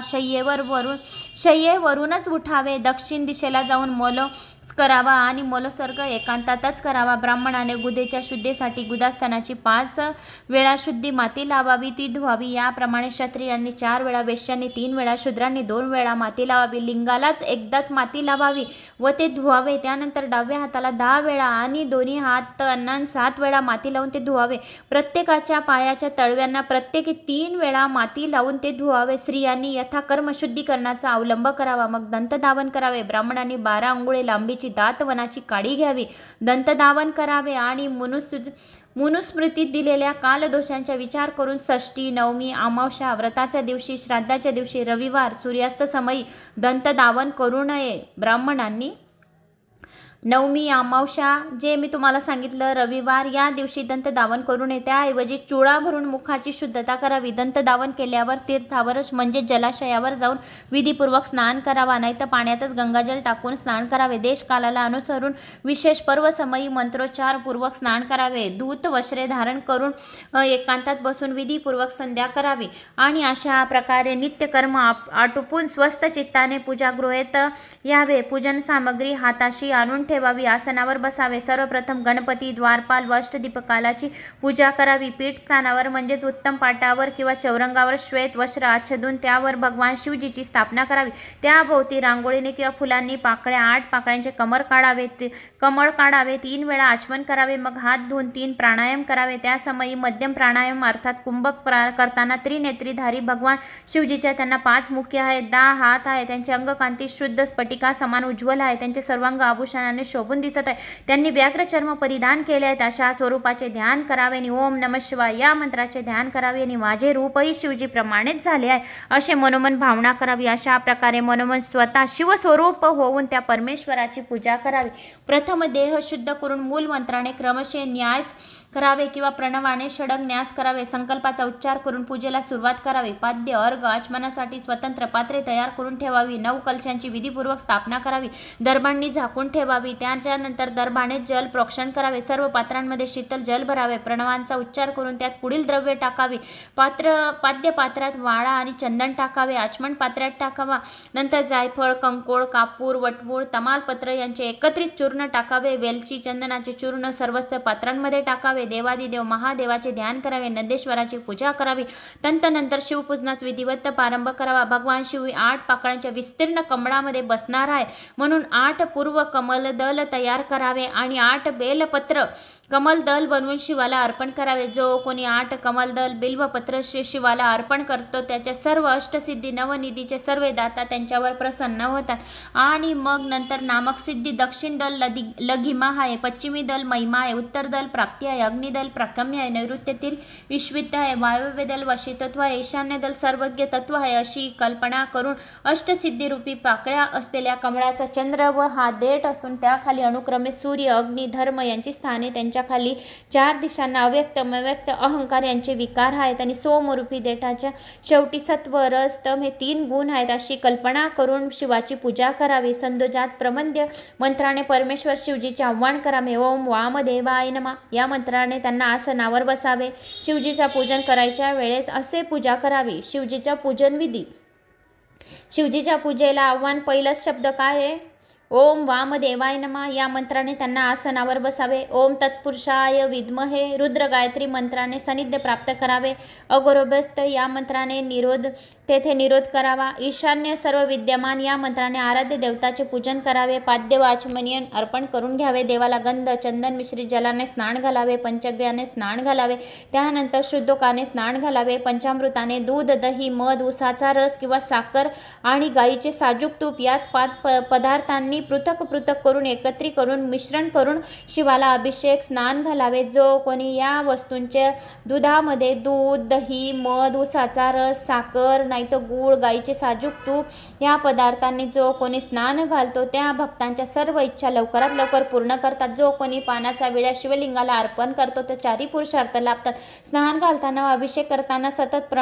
शय्येवरूनच उठावे. दक्षिण दिशेला जाऊन करावा आणि मलस्वर्ग एकांतातच करावा. ब्राह्मणाने गुदेच्या शुद्धीसाठी गुदास्थानाची 5 वेळा शुद्धी माती लावावी, ती धुवावी. याप्रमाणे क्षत्रियांनी 4 वेळा, वैश्यांनी 3 वेळा, शूद्रांनी 2 वेळा माती लावावी. लिंगालाच एकदाच माती लावावी व ते धुवावे. त्यानंतर डाव्या हाताला 10 वेळा आणि दोन्ही हातांना 7 वेळा माती लावून ते धुवावे. प्रत्येकाच्या पायाच्या तळव्यांना प्रत्येकी 3 वेळा माती लावून ते धुवावे. स्त्रियांनी यथाकर्म शुद्धीकरणाचा अवलंब करावा. मग दंतधावन करावे. ब्राह्मणांनी 12 अंगुळे लांबीची दातवनाची काडी घ्यावी, दंतधावन करावे आणि मनुस्मृतीत दिलेल्या कालदोषांचा विचार करून षष्ठी, नवमी, अमावस्या, व्रताच्या दिवशी, श्राद्धाच्या दिवशी, रविवार, सूर्यास्त समयी दंतधावन करू नये. ब्राह्मणांनी नवमी, अमावस्या जे मी तुम्हाला सांगितलं, रविवार या दिवशी दंतधावन करू नये. त्याऐवजी चुळा भरून मुखाची शुद्धता करावी. दंतधावन केल्यावर तीर्थावर म्हणजे जलाशयावर जाऊन विधीपूर्वक स्नान करावा, नाही तर पाण्यातच गंगाजल टाकून स्नान करावे. देशकालाला अनुसरून विशेष पर्वसमयी मंत्रोच्चारपूर्वक स्नान करावे. धूत वस्त्रे धारण करून एकांतात बसून विधीपूर्वक संध्या करावी. आणि अशा प्रकारे नित्यकर्म आटोपून स्वस्थ चित्ताने पूजागृहेत यावे. पूजन सामग्री हाताशी आणून ठेवावी. आसनावर बसावे. सर्वप्रथम गणपती, द्वारपाल व अष्टदीपकालाची पूजा करावी. पीठस्थानावर म्हणजेच उत्तम पाटावर किंवा चौरंगावर श्वेत वस्त्र आच्छादून त्यावर भगवान शिवजीची स्थापना करावी. त्याभोवती रांगोळीने किंवा फुलांनी 8 पाकळ्यांचे कमळ काढावे. 3 वेळा आचमन करावे. मग हात धुवून 3 प्राणायाम करावे. त्या समयी मध्यम प्राणायाम अर्थात कुंभक करताना त्रिनेत्रीधारी भगवान शिवजीच्या त्यांना 5 मुख्य आहेत, 10 हात आहे. त्यांची अंगकांती शुद्ध स्फटिका समान उज्ज्वल आहे. त्यांचे सर्वांग आभूषणाने शोभून दिसत आहे. त्यांनी व्याघ्र चर्म परिधान केले आहेत. अशा स्वरूपाचे ध्यान करावे आणि ओम नमः शिवाय या मंत्राचे ध्यान करावे. आणि माझे रूपही शिवजी प्रमाणेच झाले आहे असे मनोमन भावना करावी. अशा प्रकारे मनोमन स्वतः शिवस्वरूप होऊन त्या परमेश्वराची पूजा करावी. प्रथम देह शुद्ध करून मूल मंत्राने क्रमशः न्यास करावे किंवा प्रणवाने षडंग न्यास करावे. संकल्पाचा उच्चार करून पूजेला सुरुवात करावी. पाद्य अर्घ आचमनासाठी स्वतंत्र पात्रे तयार करून ठेवावी. 9 कलशांची विधीपूर्वक स्थापना करावी. दर्भांनी झाकून ठेवावी. त्याच्यानंतर दर्भाने जल प्रोक्षण करावे. सर्व पात्रांमध्ये शीतल जल भरावे. प्रणवांचा उच्चार करून त्यात पुढील द्रव्य टाकावे. पाद्य पात्रात वाळा आणि चंदन टाकावे. आचमन पात्रात टाकावा. नंतर जायफळ, कंकोळ, कापूर, वटवूळ, तमालपत्र यांचे एकत्रित चूर्ण टाकावे. वेलची, चंदनाचे चूर्ण सर्वस्व पात्रांमध्ये टाकावे. देवादिदेव महादेवाचे ध्यान करावे. नंदेश्वराची पूजा करावी. तंतनंतर शिवपूजनाचा विधिवत प्रारंभ करावा. भगवान शिव 8 पाकळ्यांच्या विस्तीर्ण कमळामध्ये बसणार आहेत म्हणून 8 पूर्व कमलदल तयार करावे आणि 8 बेलपत्र कमलदल बनवून शिवाला अर्पण करावे. जो कोणी 8 कमलदल बिल्वपत्र शिवाला अर्पण करतो त्याच्या सर्व अष्टसिद्धी नवनिधीचे सर्व दाता त्यांच्यावर प्रसन्न होतात. आणि मग नंतर नामक सिद्धी दक्षिण दल लघिमा आहे, पश्चिमी दल महिमा आहे, उत्तर दल प्राप्ती आहे, अग्निदल प्राकम्य आहे, नैऋत्यतील विश्वित आहे, वायव्य दल वशितत्व आहे, ईशान्य दल सर्वज्ञ तत्व आहे. अशी कल्पना करून अष्टसिद्धीरूपी पाकळ्या असलेल्या कमळाचा चंद्र व हा देठ असून त्याखाली अनुक्रमे सूर्य, अग्नी, धर्म यांची स्थाने, त्यांच्या खाली 4 दिशांना अव्यक्त अव्यक्त अहंकार यांचे विकार आहेत आणि सोमरूपी देठाच्या शेवटी सत्व रज तम हे 3 गुण आहेत. अशी कल्पना करून शिवाची पूजा करावी. संदोजात प्रमंद्य मंत्राने परमेश्वर शिवजीचे आव्हान करावे. ओम वामदेवाय नमः या मंत्राने त्यांना आसनावर बसावे. शिवजीचा पूजन करायच्या वेळेस असे पूजा करावी. शिवजीचा पूजन विधी. शिवजीच्या पूजेला आव्हान पहिलाच शब्द काय आहे? ओम वामदेवाय नमः या मंत्राने त्यांना आसनावर बसावे. ओम तत्पुरुषाय विद्महे रुद्र गायत्री मंत्राने सानिध्य प्राप्त करावे. अगोरभस्त या मंत्राने तेथे निरोध करावा. ईशान्य सर्व विद्यमान या मंत्राने आराध्य देवताचे पूजन करावे. पाद्य वाचमनियन अर्पण करून घ्यावे. देवाला गंध चंदन मिश्रित जलाने स्नान घालावे. पंचगव्याने स्नान घालावे. त्यानंतर शुद्धोकाने स्नान घालावे. पंचामृताने दूध, दही, मध, उसाचा रस किंवा साखर आणि गाईचे साजूक तूप याच 5 पदार्थांनी पृथक करून एकत्रित करून मिश्रण करून शिवाला अभिषेक स्नान घालावे. जो कोणी या वस्तूंच्या दुधामध्ये दूध, दही, मध, उसाचा रस, साखर, नाही तर गूळ, गाईचे साजूक तूप या पदार्थांनी जो कोणी स्नान घालतो त्या भक्तांच्या सर्व इच्छा लवकरात लवकर पूर्ण करतात. जो कोणी पानाचा विडा शिवलिंगाला अर्पण करतो तो चारी पुरुषार्थ लाभतात. स्नान घालताना व अभिषेक करताना सतत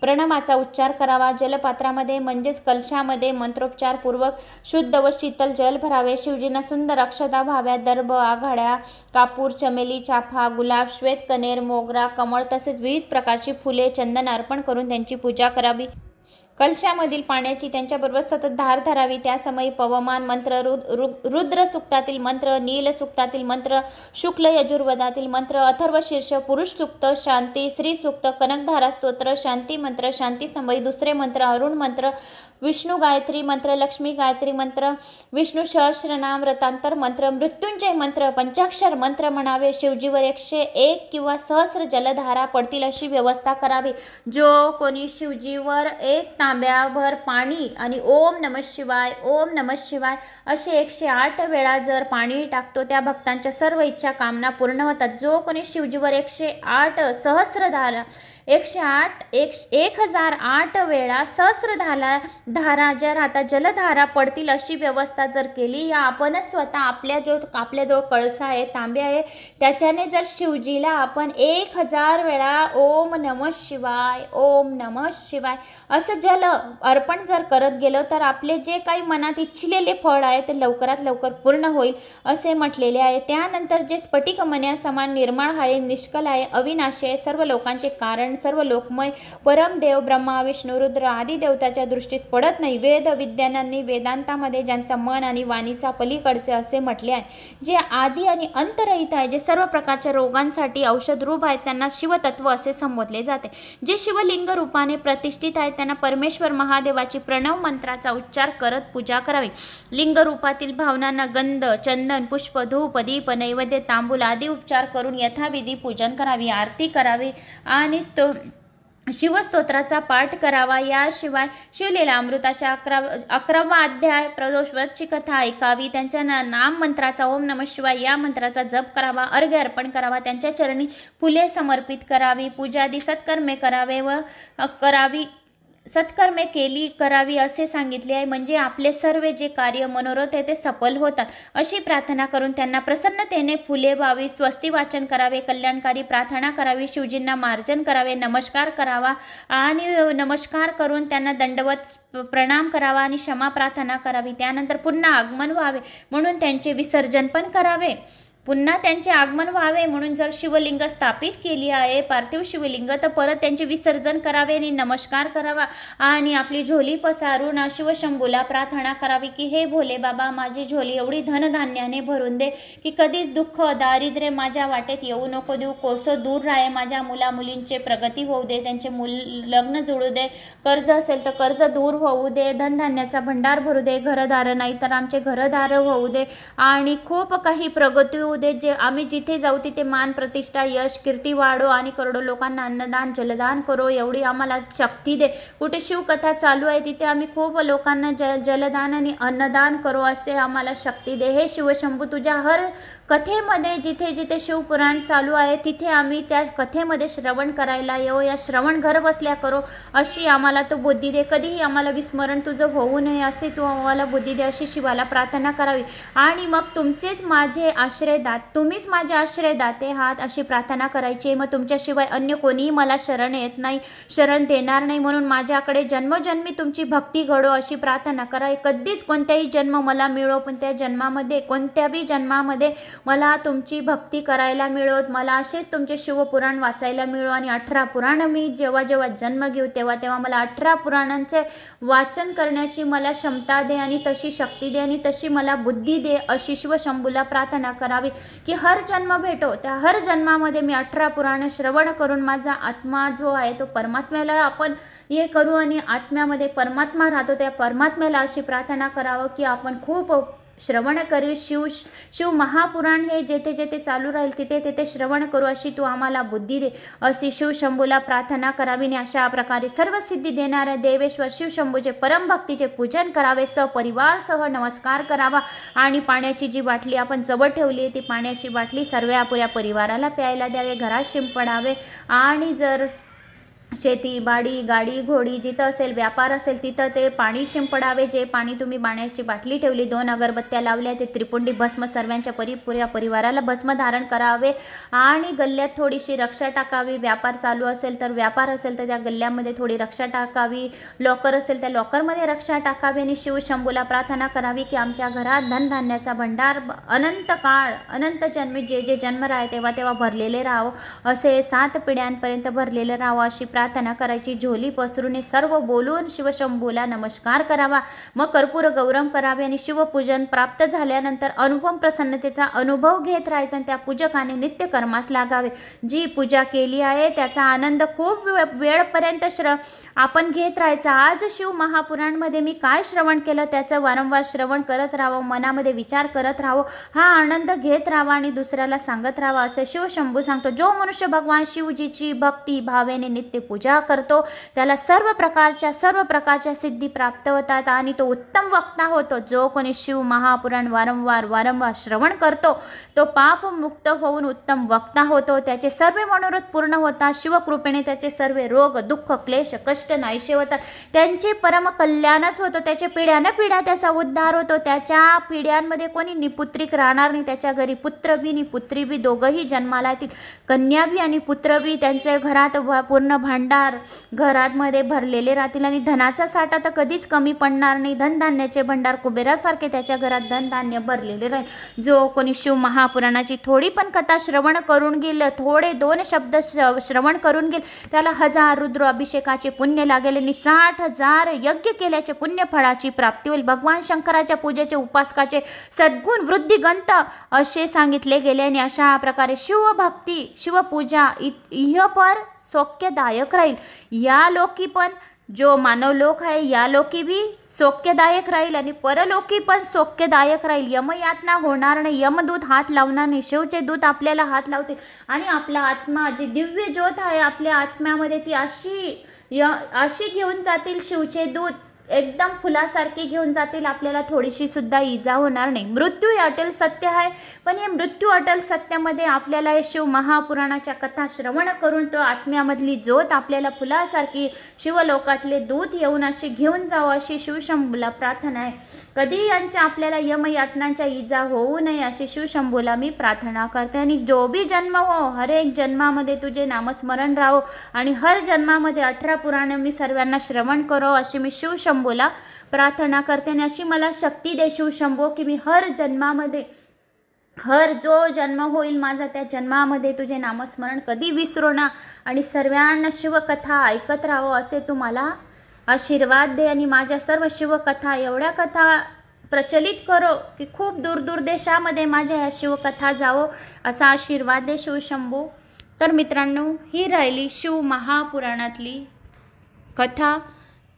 प्रणवाचा उच्चार करावा. जलपात्रामध्ये म्हणजेच कलशामध्ये मंत्रोच्चार पूर्वक शुद्ध व शीतल जल भरावे. शिवजींना सुंदर अक्षता व्हाव्या. दर्भ, आघाड्या, कापूर, चमेली, चाफा, गुलाब, श्वेत कनेर, मोगरा, कमळ तसेच विविध प्रकारची फुले, चंदन अर्पण करून त्यांची पूजा करावी. कलशामधील पाण्याची त्यांच्याबरोबर सतत धार धरावी. त्यासमयी पवमान मंत्र, रुद्र सूक्तातील मंत्र, नील सूक्तातील मंत्र, शुक्ल यजुर्वेदातील मंत्र, अथर्व शीर्ष, पुरुष सूक्त, शांती, स्त्री सूक्त, कनकधारा स्तोत्र, शांती मंत्र, शांती समयी दुसरे मंत्र, अरुण मंत्र, विष्णू गायत्री मंत्र, लक्ष्मी गायत्री मंत्र, विष्णू सहस्रनाम व्रतांतर मंत्र, मृत्युंजय मंत्र, पंचाक्षर मंत्र म्हणावे. शिवजीवर 101 किंवा सहस्र जलधारा पडतील अशी व्यवस्था करावी. जो कोणी शिवजीवर एक तांब्याभर पाणी आणि ओम नमः शिवाय, ओम नमः शिवाय असे 108 वेळा जर पाणी टाकतो त्या भक्तांच्या सर्व इच्छा कामना पूर्ण होतात. जो कोणी शिवजीवर 108 सहस्रधारा 1008 वेळा सहस्रधारा ज्या राहतात जलधारा पडतील अशी व्यवस्था जर केली, या आपणच स्वतः आपल्याजवळ कळसा आहे, तांबे आहे, त्याच्याने जर शिवजीला आपण 1000 वेळा ओम नमः शिवाय, ओम नमः शिवाय असं जल अर्पण जर करत गेलं तर आपले जे काही मनात इच्छिलेले फळ आहे ते लवकरात लवकर पूर्ण होईल असे म्हटलेले आहे. त्यानंतर जे स्फटिक मण्या समान निर्मळ आहे, निष्कल आहे, अविनाशी आहे, सर्व लोकांचे कारण, सर्व लोकमय, परमदेव ब्रह्मा विष्णू रुद्र आदी देवताच्या दृष्टीत पडत नाही. वेद विद्वानांनी वेदांतामध्ये ज्यांचा मन आणि वाणीचा पलीकडचे असे म्हटले आहे, जे आदी आणि अंतरहित आहे, जे सर्व प्रकारच्या रोगांसाठी औषध रूप आहेत, त्यांना शिवतत्व असे संबोधले जाते. जे शिवलिंग रूपाने प्रतिष्ठित आहेत त्यांना परमेश्वर महादेवाची प्रणव मंत्राचा उच्चार करत पूजा करावी. लिंग रूपातील भावनांना गंध, चंदन, पुष्प, धूप, दीप, नैवेद्य, तांबूल आदी उपचार करून यथाविधी पूजन करावी, आरती करावी आणि शिवस्तोत्राचा पाठ करावा. याशिवाय शिवलीला अमृताच्या 11वा अध्याय प्रदोषवरची कथा ऐकावी. त्यांच्या नाम मंत्राचा ओम नमः शिवाय या मंत्राचा जप करावा. अर्घ्य अर्पण करावा. त्यांच्या चरणी फुले समर्पित करावी. पूजादी सत्कर्मे सत्कर्मे करावी असे सांगितले आहे. म्हणजे आपले सर्व जे कार्य मनोरथ आहे ते सफल होतात अशी प्रार्थना करून त्यांना प्रसन्नतेने फुले व्हावी. स्वस्ती वाचन करावे. कल्याणकारी प्रार्थना करावी. शिवजींना मार्जन करावे. नमस्कार करावा आणि नमस्कार करून त्यांना दंडवत प्रणाम करावा आणि क्षमा प्रार्थना करावी. त्यानंतर पुन्हा आगमन व्हावे म्हणून त्यांचे विसर्जन पण करावे. पुन्हा त्यांचे आगमन व्हावे म्हणून जर शिवलिंग स्थापित केली आहे, पार्थिव शिवलिंग, तर परत त्यांचे विसर्जन करावे आणि नमस्कार करावा आणि आपली झोली पसारून शिवशंभूला प्रार्थना करावी की हे भोले बाबा, माझी झोली एवढी धनधान्याने भरून दे की कधीच दुःख दारिद्र्य माझ्या वाटेत येऊ नको देऊ. कोसं दूर राहे. माझ्या मुलींचे प्रगती होऊ दे. त्यांचे लग्न जुळू दे. कर्ज असेल तर कर्ज दूर होऊ दे. धनधान्याचा भंडार भरू दे. घरदार नाही तर आमचे घरदार होऊ दे आणि खूप काही प्रगती होऊ दे. जे आम्ही जिथे जाऊ तिथे मान, प्रतिष्ठा, यश, कीर्ती वाढो आणि करोडो लोकांना अन्नदान जलदान करो एवढी आम्हाला शक्ती दे. कुठे शिवकथा चालू आहे तिथे आम्ही खूप लोकांना जलदान आणि अन्नदान करो असे आम्हाला शक्ती दे. हे शिवशंभू, तुझ्या हर कथेमध्ये जिथे जिथे शिवपुराण चालू आहे तिथे आम्ही त्या कथेमध्ये श्रवण करायला येऊ. या श्रवण घर बसल्या करो अशी आम्हाला तू बुद्धी दे. कधीही आम्हाला विस्मरण तुझं होऊ नये असे तू आम्हाला बुद्धी दे अशी शिवाला प्रार्थना करावी. आणि मग तुमचेच माझे तुम्हीच माझे आश्रयदाते आहात अशी प्रार्थना करायची. मग तुमच्याशिवाय अन्य कोणीही मला शरण येत नाही, शरण देणार नाही, म्हणून माझ्याकडे जन्मोजन्मी तुमची भक्ती घडो अशी प्रार्थना करा. कधीच कोणत्याही जन्म मला मिळो, पण त्या जन्मामध्ये कोणत्याही जन्मामध्ये मला तुमची भक्ती करायला मिळो, मला असेच तुमचे शिवपुराण वाचायला मिळो आणि 18 पुराण मी जेव्हा जेव्हा जन्म घेऊ तेव्हा तेव्हा मला 18 पुराणांचे वाचन करण्याची मला क्षमता दे आणि तशी शक्ती दे आणि तशी मला बुद्धी दे अशी शिवशंभूला प्रार्थना करावी की हर जन्म भेटो. त्या हर जन्मामध्ये मी 18 पुराण श्रवण करून माझा आत्मा जो आहे तो परमात्म्याला आपण हे करू आणि आत्म्यामध्ये परमात्मा राहतो त्या परमात्म्याला अशी प्रार्थना करावं की आपण खूप श्रवण करू. शिव महापुराण हे जेथे जेथे चालू राहील तिथे तिथे श्रवण करू अशी तू आम्हाला बुद्धी दे अशी शिवशंभूला प्रार्थना करावी. आणि अशा प्रकारे सर्व सिद्धी देणाऱ्या देवेश्वर शिवशंभूचे परमभक्तीचे पूजन करावे. सपरिवारसह नमस्कार करावा आणि पाण्याची जी बाटली आपण जवळ ठेवली आहे ती पाण्याची बाटली सर्व पुऱ्या परिवाराला प्यायला द्यावे, घरात शिंपडावे. आणि जर शेती बाडी गाडी घोडी जिथं असेल, व्यापार असेल, तिथं ते पाणी शिंपडावे. जे पाणी तुम्ही पाण्याची बाटली ठेवली, 2 अगरबत्त्या लावल्या, ते त्रिपुंडी भस्म सर्वांच्या पुऱ्या परिवाराला भस्म धारण करावे. आणि गल्ल्यात थोडीशी रक्षा टाकावी. व्यापार चालू असेल तर, व्यापार असेल तर त्या गल्ल्यामध्ये थोडी रक्षा टाकावी. लॉकर असेल त्या लॉकरमध्ये रक्षा टाकावी. आणि शिवशंभूला प्रार्थना करावी की आमच्या घरात धनधान्याचा भंडार अनंत काळ, अनंत जन्मी जे जे जन्म राहे तेव्हा तेव्हा भरलेले राहावं, असे 7 पिढ्यांपर्यंत भरलेले राहावं अशी प्रार्थना करायची. झोली पसरून सर्व बोलून शिवशंभूला नमस्कार करावा. मग कर्पूर गौरम करावे आणि शिवपूजन प्राप्त झाल्यानंतर अनुपम प्रसन्नतेचा अनुभव घेत राहायचा. आणि त्या पूजकाने नित्य कर्मास लागावे. जी पूजा केली आहे त्याचा आनंद खूप वेळपर्यंत आपण घेत राहायचा. आज शिव महापुराणमध्ये मी काय श्रवण केलं त्याचं वारंवार श्रवण करत राहावं, मनामध्ये विचार करत राहावं, हा आनंद घेत राहावा आणि दुसऱ्याला सांगत राहावा असं शिवशंभू सांगतो. जो मनुष्य भगवान शिवजीची भक्ती भावेने नित्य पूजा करतो त्याला सर्व प्रकारच्या सिद्धी प्राप्त होतात आणि तो उत्तम वक्ता होतो. जो कोणी शिव महापुराण वारंवार श्रवण करतो तो पाप मुक्त होऊन उत्तम वक्ता होतो. त्याचे सर्व मनोरथ पूर्ण होतात. शिवकृपेने त्याचे सर्व रोग दुःख क्लेश कष्ट नाहीसे होतात. त्यांचे परम कल्याणच होतं. त्याच्या पिढ्या त्याचा उद्धार होतो. त्याच्या पिढ्यांमध्ये कोणी निपुत्रिक राहणार नाही. त्याच्या घरी पुत्र बी आणि पुत्री बी दोघंही जन्माला येतील. कन्या बी आणि पुत्र बी त्यांचे घरात पूर्ण भांडार घरामध्ये भरलेले राहतील आणि धनाचा साठा तर कधीच कमी पडणार नाही. धनधान्याचे भंडार कुबेरासारखे त्याच्या घरात धनधान्य भरलेले राहील. जो कोणी शिव महापुराणाची थोडी पण कथा श्रवण करून गेलं, थोडे 2 शब्द श्रवण करून गेल, त्याला 1000 रुद्र अभिषेकाचे पुण्य लागेल आणि 60,000 यज्ञ केल्याचे पुण्य फळाची प्राप्ती होईल. भगवान शंकराच्या पूजेचे उपासकाचे सद्गुण वृद्धिगंत असे सांगितले गेले. आणि अशा प्रकारे शिवभक्ती शिवपूजा इहपर सौख्यदायक राहील. या लोकी पण जो मानव लोक आहे या लोकी बी सौख्यदायक राहील आणि परलोकी पण सौख्यदायक राहील. यमयातना होणार नाही. यमदूत हात लावणार नाही. शिवचे दूत आपल्याला हात लावतील आणि आपला आत्मा जी दिव्य ज्योत आहे आपल्या आत्म्यामध्ये ती अशी घेऊन जातील. शिवचे दूत एकदम फुलासारखी घेऊन जातील. आपल्याला थोडीशी सुद्धा इजा होणार नाही. मृत्यू हे अटल सत्य आहे, पण हे मृत्यू अटल सत्यामध्ये आपल्याला शिव महापुराणाच्या कथा श्रवण करून तो आत्म्यामधली ज्योत आपल्याला फुलासारखी शिवलोकातले दूत येऊन अशी घेऊन जावं अशी शिवशंभूला प्रार्थना आहे. कधी यांच्या आपल्याला यमयातनांच्या इजा होऊ नये अशी शिवशंभूला मी प्रार्थना करते. आणि जो बी जन्म हो, हर एक जन्मामध्ये तुझे नामस्मरण राहो आणि हर जन्मामध्ये 18 पुराणे मी सर्वांना श्रवण करो अशी मी शिवशंभूला प्रार्थना करते. आणि अशी मला शक्ती दे शिवशंभो की मी हर जन्मामध्ये जो जन्म होईल माझा त्या जन्मामध्ये तुझे नामस्मरण कधी विसरू ना आणि सर्वांना शिवकथा ऐकत राहो असे तू मला आशीर्वाद दे. आणि माझ्या सर्व शिवकथा एवढ्या कथा प्रचलित करो की खूप दूर देशामध्ये माझ्या ह्या शिवकथा जावो असा आशीर्वाद दे शिवशंभू. तर मित्रांनो, ही राहिली शिव महापुराणातली कथा.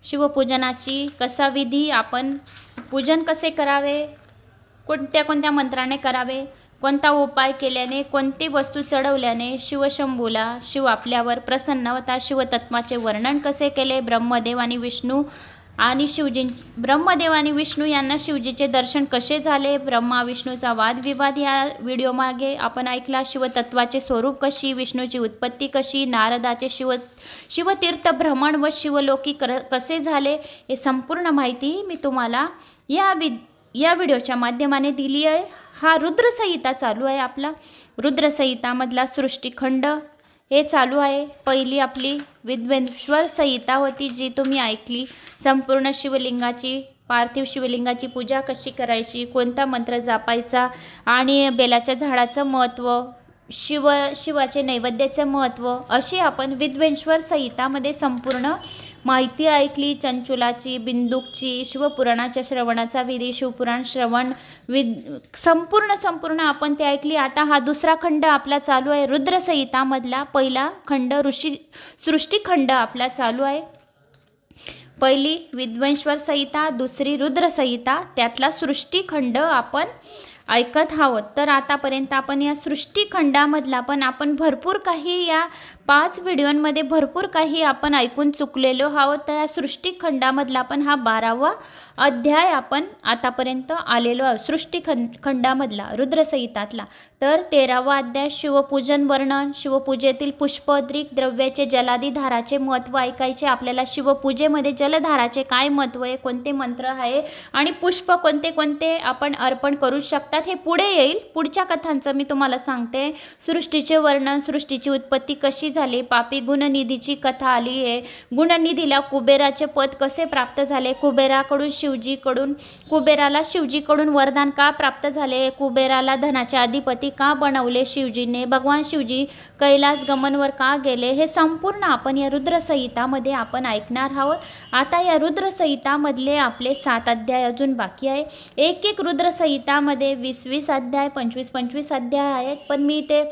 शिवपूजनाची कसा विधी, आपण पूजन कसे करावे, कोणत्या मंत्राने करावे, कोणता उपाय केल्याने, कोणती वस्तू चढवल्याने शिवशंभूला शिव आपल्यावर प्रसन्न होता, शिवतत्वाचे वर्णन कसे केले, ब्रह्मदेव आणि विष्णू यांना शिवजीचे दर्शन कसे झाले, ब्रह्मा विष्णूचा वादविवाद या व्हिडिओमागे आपण ऐकला, शिवतत्वाचे स्वरूप कशी, विष्णूची उत्पत्ती कशी, नारदाचे शिवतीर्थ भ्रमण व शिवलोकी कसे झाले, हे संपूर्ण माहिती मी तुम्हाला या व्हिडिओच्या माध्यमाने दिली आहे. हा रुद्रसंहिता चालू आहे. आपला रुद्रसंहितामधला सृष्टिखंड हे चालू आहे. पहिली आपली विद्वेश्वर संहिता होती जी तुम्ही ऐकली. संपूर्ण शिवलिंगाची, पार्थिव शिवलिंगाची पूजा कशी करायची, कोणता मंत्र जपायचा आणि बेलाच्या झाडाचं महत्त्व, शिवाचे नैवेद्याचे महत्त्व, अशी आपण विद्वेश्वर संहितामध्ये संपूर्ण माहिती ऐकली. चंचुलाची, बिंदूकची, शिवपुराणाच्या श्रवणाचा विधी, शिवपुराण श्रवण संपूर्ण आपण ते ऐकली. आता हा दुसरा खंड आपला चालू आहे. रुद्रसंहितामधला पहिला खंड सृष्टिखंड आपला चालू आहे. पहिली विद्वेश्वर संहिता, दुसरी रुद्रसंहिता, त्यातला सृष्टिखंड आपण ऐकत आहोत. तर आतापर्यंत आपण या सृष्टिखंडामधला पण आपण भरपूर काही या 5 व्हिडिओंमध्ये भरपूर काही आपण ऐकून चुकलेलो आहोत. त्या सृष्टिखंडामधला पण हा 12वा अध्याय आपण आतापर्यंत आलेलो आहोत. सृष्टिखंडामधला रुद्रसंहितातला. तर 13वा अध्याय शिवपूजन वर्णन, शिवपूजेतील पुष्पद्रिक द्रव्याचे जलाधिधाराचे महत्त्व ऐकायचे आपल्याला. शिवपूजेमध्ये जलधाराचे काय महत्त्व आहे, कोणते मंत्र आहे आणि पुष्प कोणते कोणते आपण अर्पण करू शकतात हे पुढे येईल. पुढच्या कथांचं मी तुम्हाला सांगते. सृष्टीचे वर्णन, सृष्टीची उत्पत्ती कशी झाली, पापी गुणनिधीची कथा आली आहे. गुणनिधीला कुबेराचे पद कसे प्राप्त झाले, कुबेराला शिवजीकडून वरदान का प्राप्त झाले, कुबेराला धनाचे अधिपती का बनवले शिवजीने, भगवान शिवजी कैलास गमनवर का गेले, हे संपूर्ण आपण या रुद्रसंहितामध्ये आपण ऐकणार आहोत. आता या रुद्रसंहितामधले आपले 7 अध्याय अजून बाकी आहे. एक रुद्रसंहितामध्ये 20 अध्याय, 25 अध्याय आहेत. पण मी ते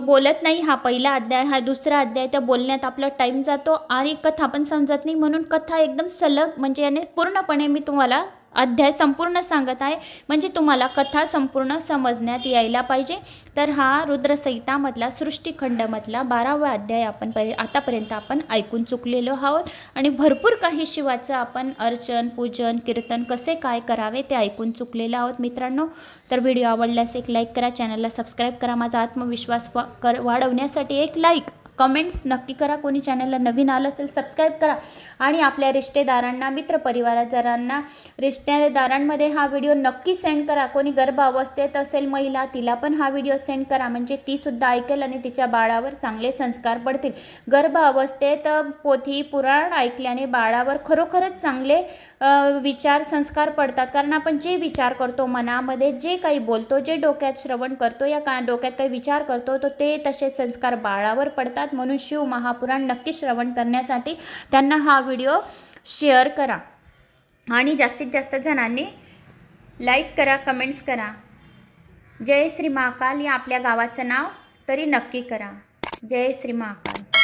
बोलत नाही. हा पहिला अध्याय, हा दुसरा अध्याय, त्या बोलण्यात आपला टाईम जातो आणि कथा पण समजत नाही. म्हणून कथा एकदम सलग म्हणजे याने पूर्णपणे मी तुम्हाला अध्याय संपूर्ण सांगत आहे, म्हणजे तुम्हाला कथा संपूर्ण समजण्यात यायला पाहिजे. तर हा रुद्रसंहितामधला सृष्टिखंडमधला 12वा अध्याय आपण आतापर्यंत आपण ऐकून चुकलेलो आहोत आणि भरपूर काही शिवाचं आपण अर्चन, पूजन, कीर्तन कसे काय करावे ते ऐकून चुकलेलो आहोत मित्रांनो. तर व्हिडिओ आवडल्यास एक लाईक करा, चॅनलला सबस्क्राईब करा. माझा आत्मविश्वास वाढवण्यासाठी एक लाईक, कमेंट्स नक्की करा. कोणी चॅनलला नवीन आलं असेल सबस्क्राईब करा आणि आपल्या रिश्तेदारांना, मित्रपरिवारांना, रिश्तेदारांमध्ये हा व्हिडिओ नक्की सेंड करा. कोणी गर्भावस्थेत असेल महिला, तिला पण हा व्हिडिओ सेंड करा, म्हणजे तीसुद्धा ऐकेल आणि तिच्या बाळावर चांगले संस्कार पडतील. गर्भावस्थेत पोथी पुराण ऐकल्याने बाळावर खरोखरच चांगले विचार संस्कार पडतात. कारण आपण जे विचार करतो मनामध्ये, जे काही बोलतो, जे डोक्यात श्रवण करतो, या डोक्यात काही विचार करतो तर ते तसे संस्कार बाळावर पडतात. म्हणून शिव महापुराण नक्की श्रवण करण्यासाठी त्यांना हा व्हिडिओ शेअर करा आणि जास्तीत जास्त जणांनी लाईक करा, कमेंट्स करा. जय श्री महाकाल या आपल्या गावाचं नाव तरी नक्की करा. जय श्री महाकाल.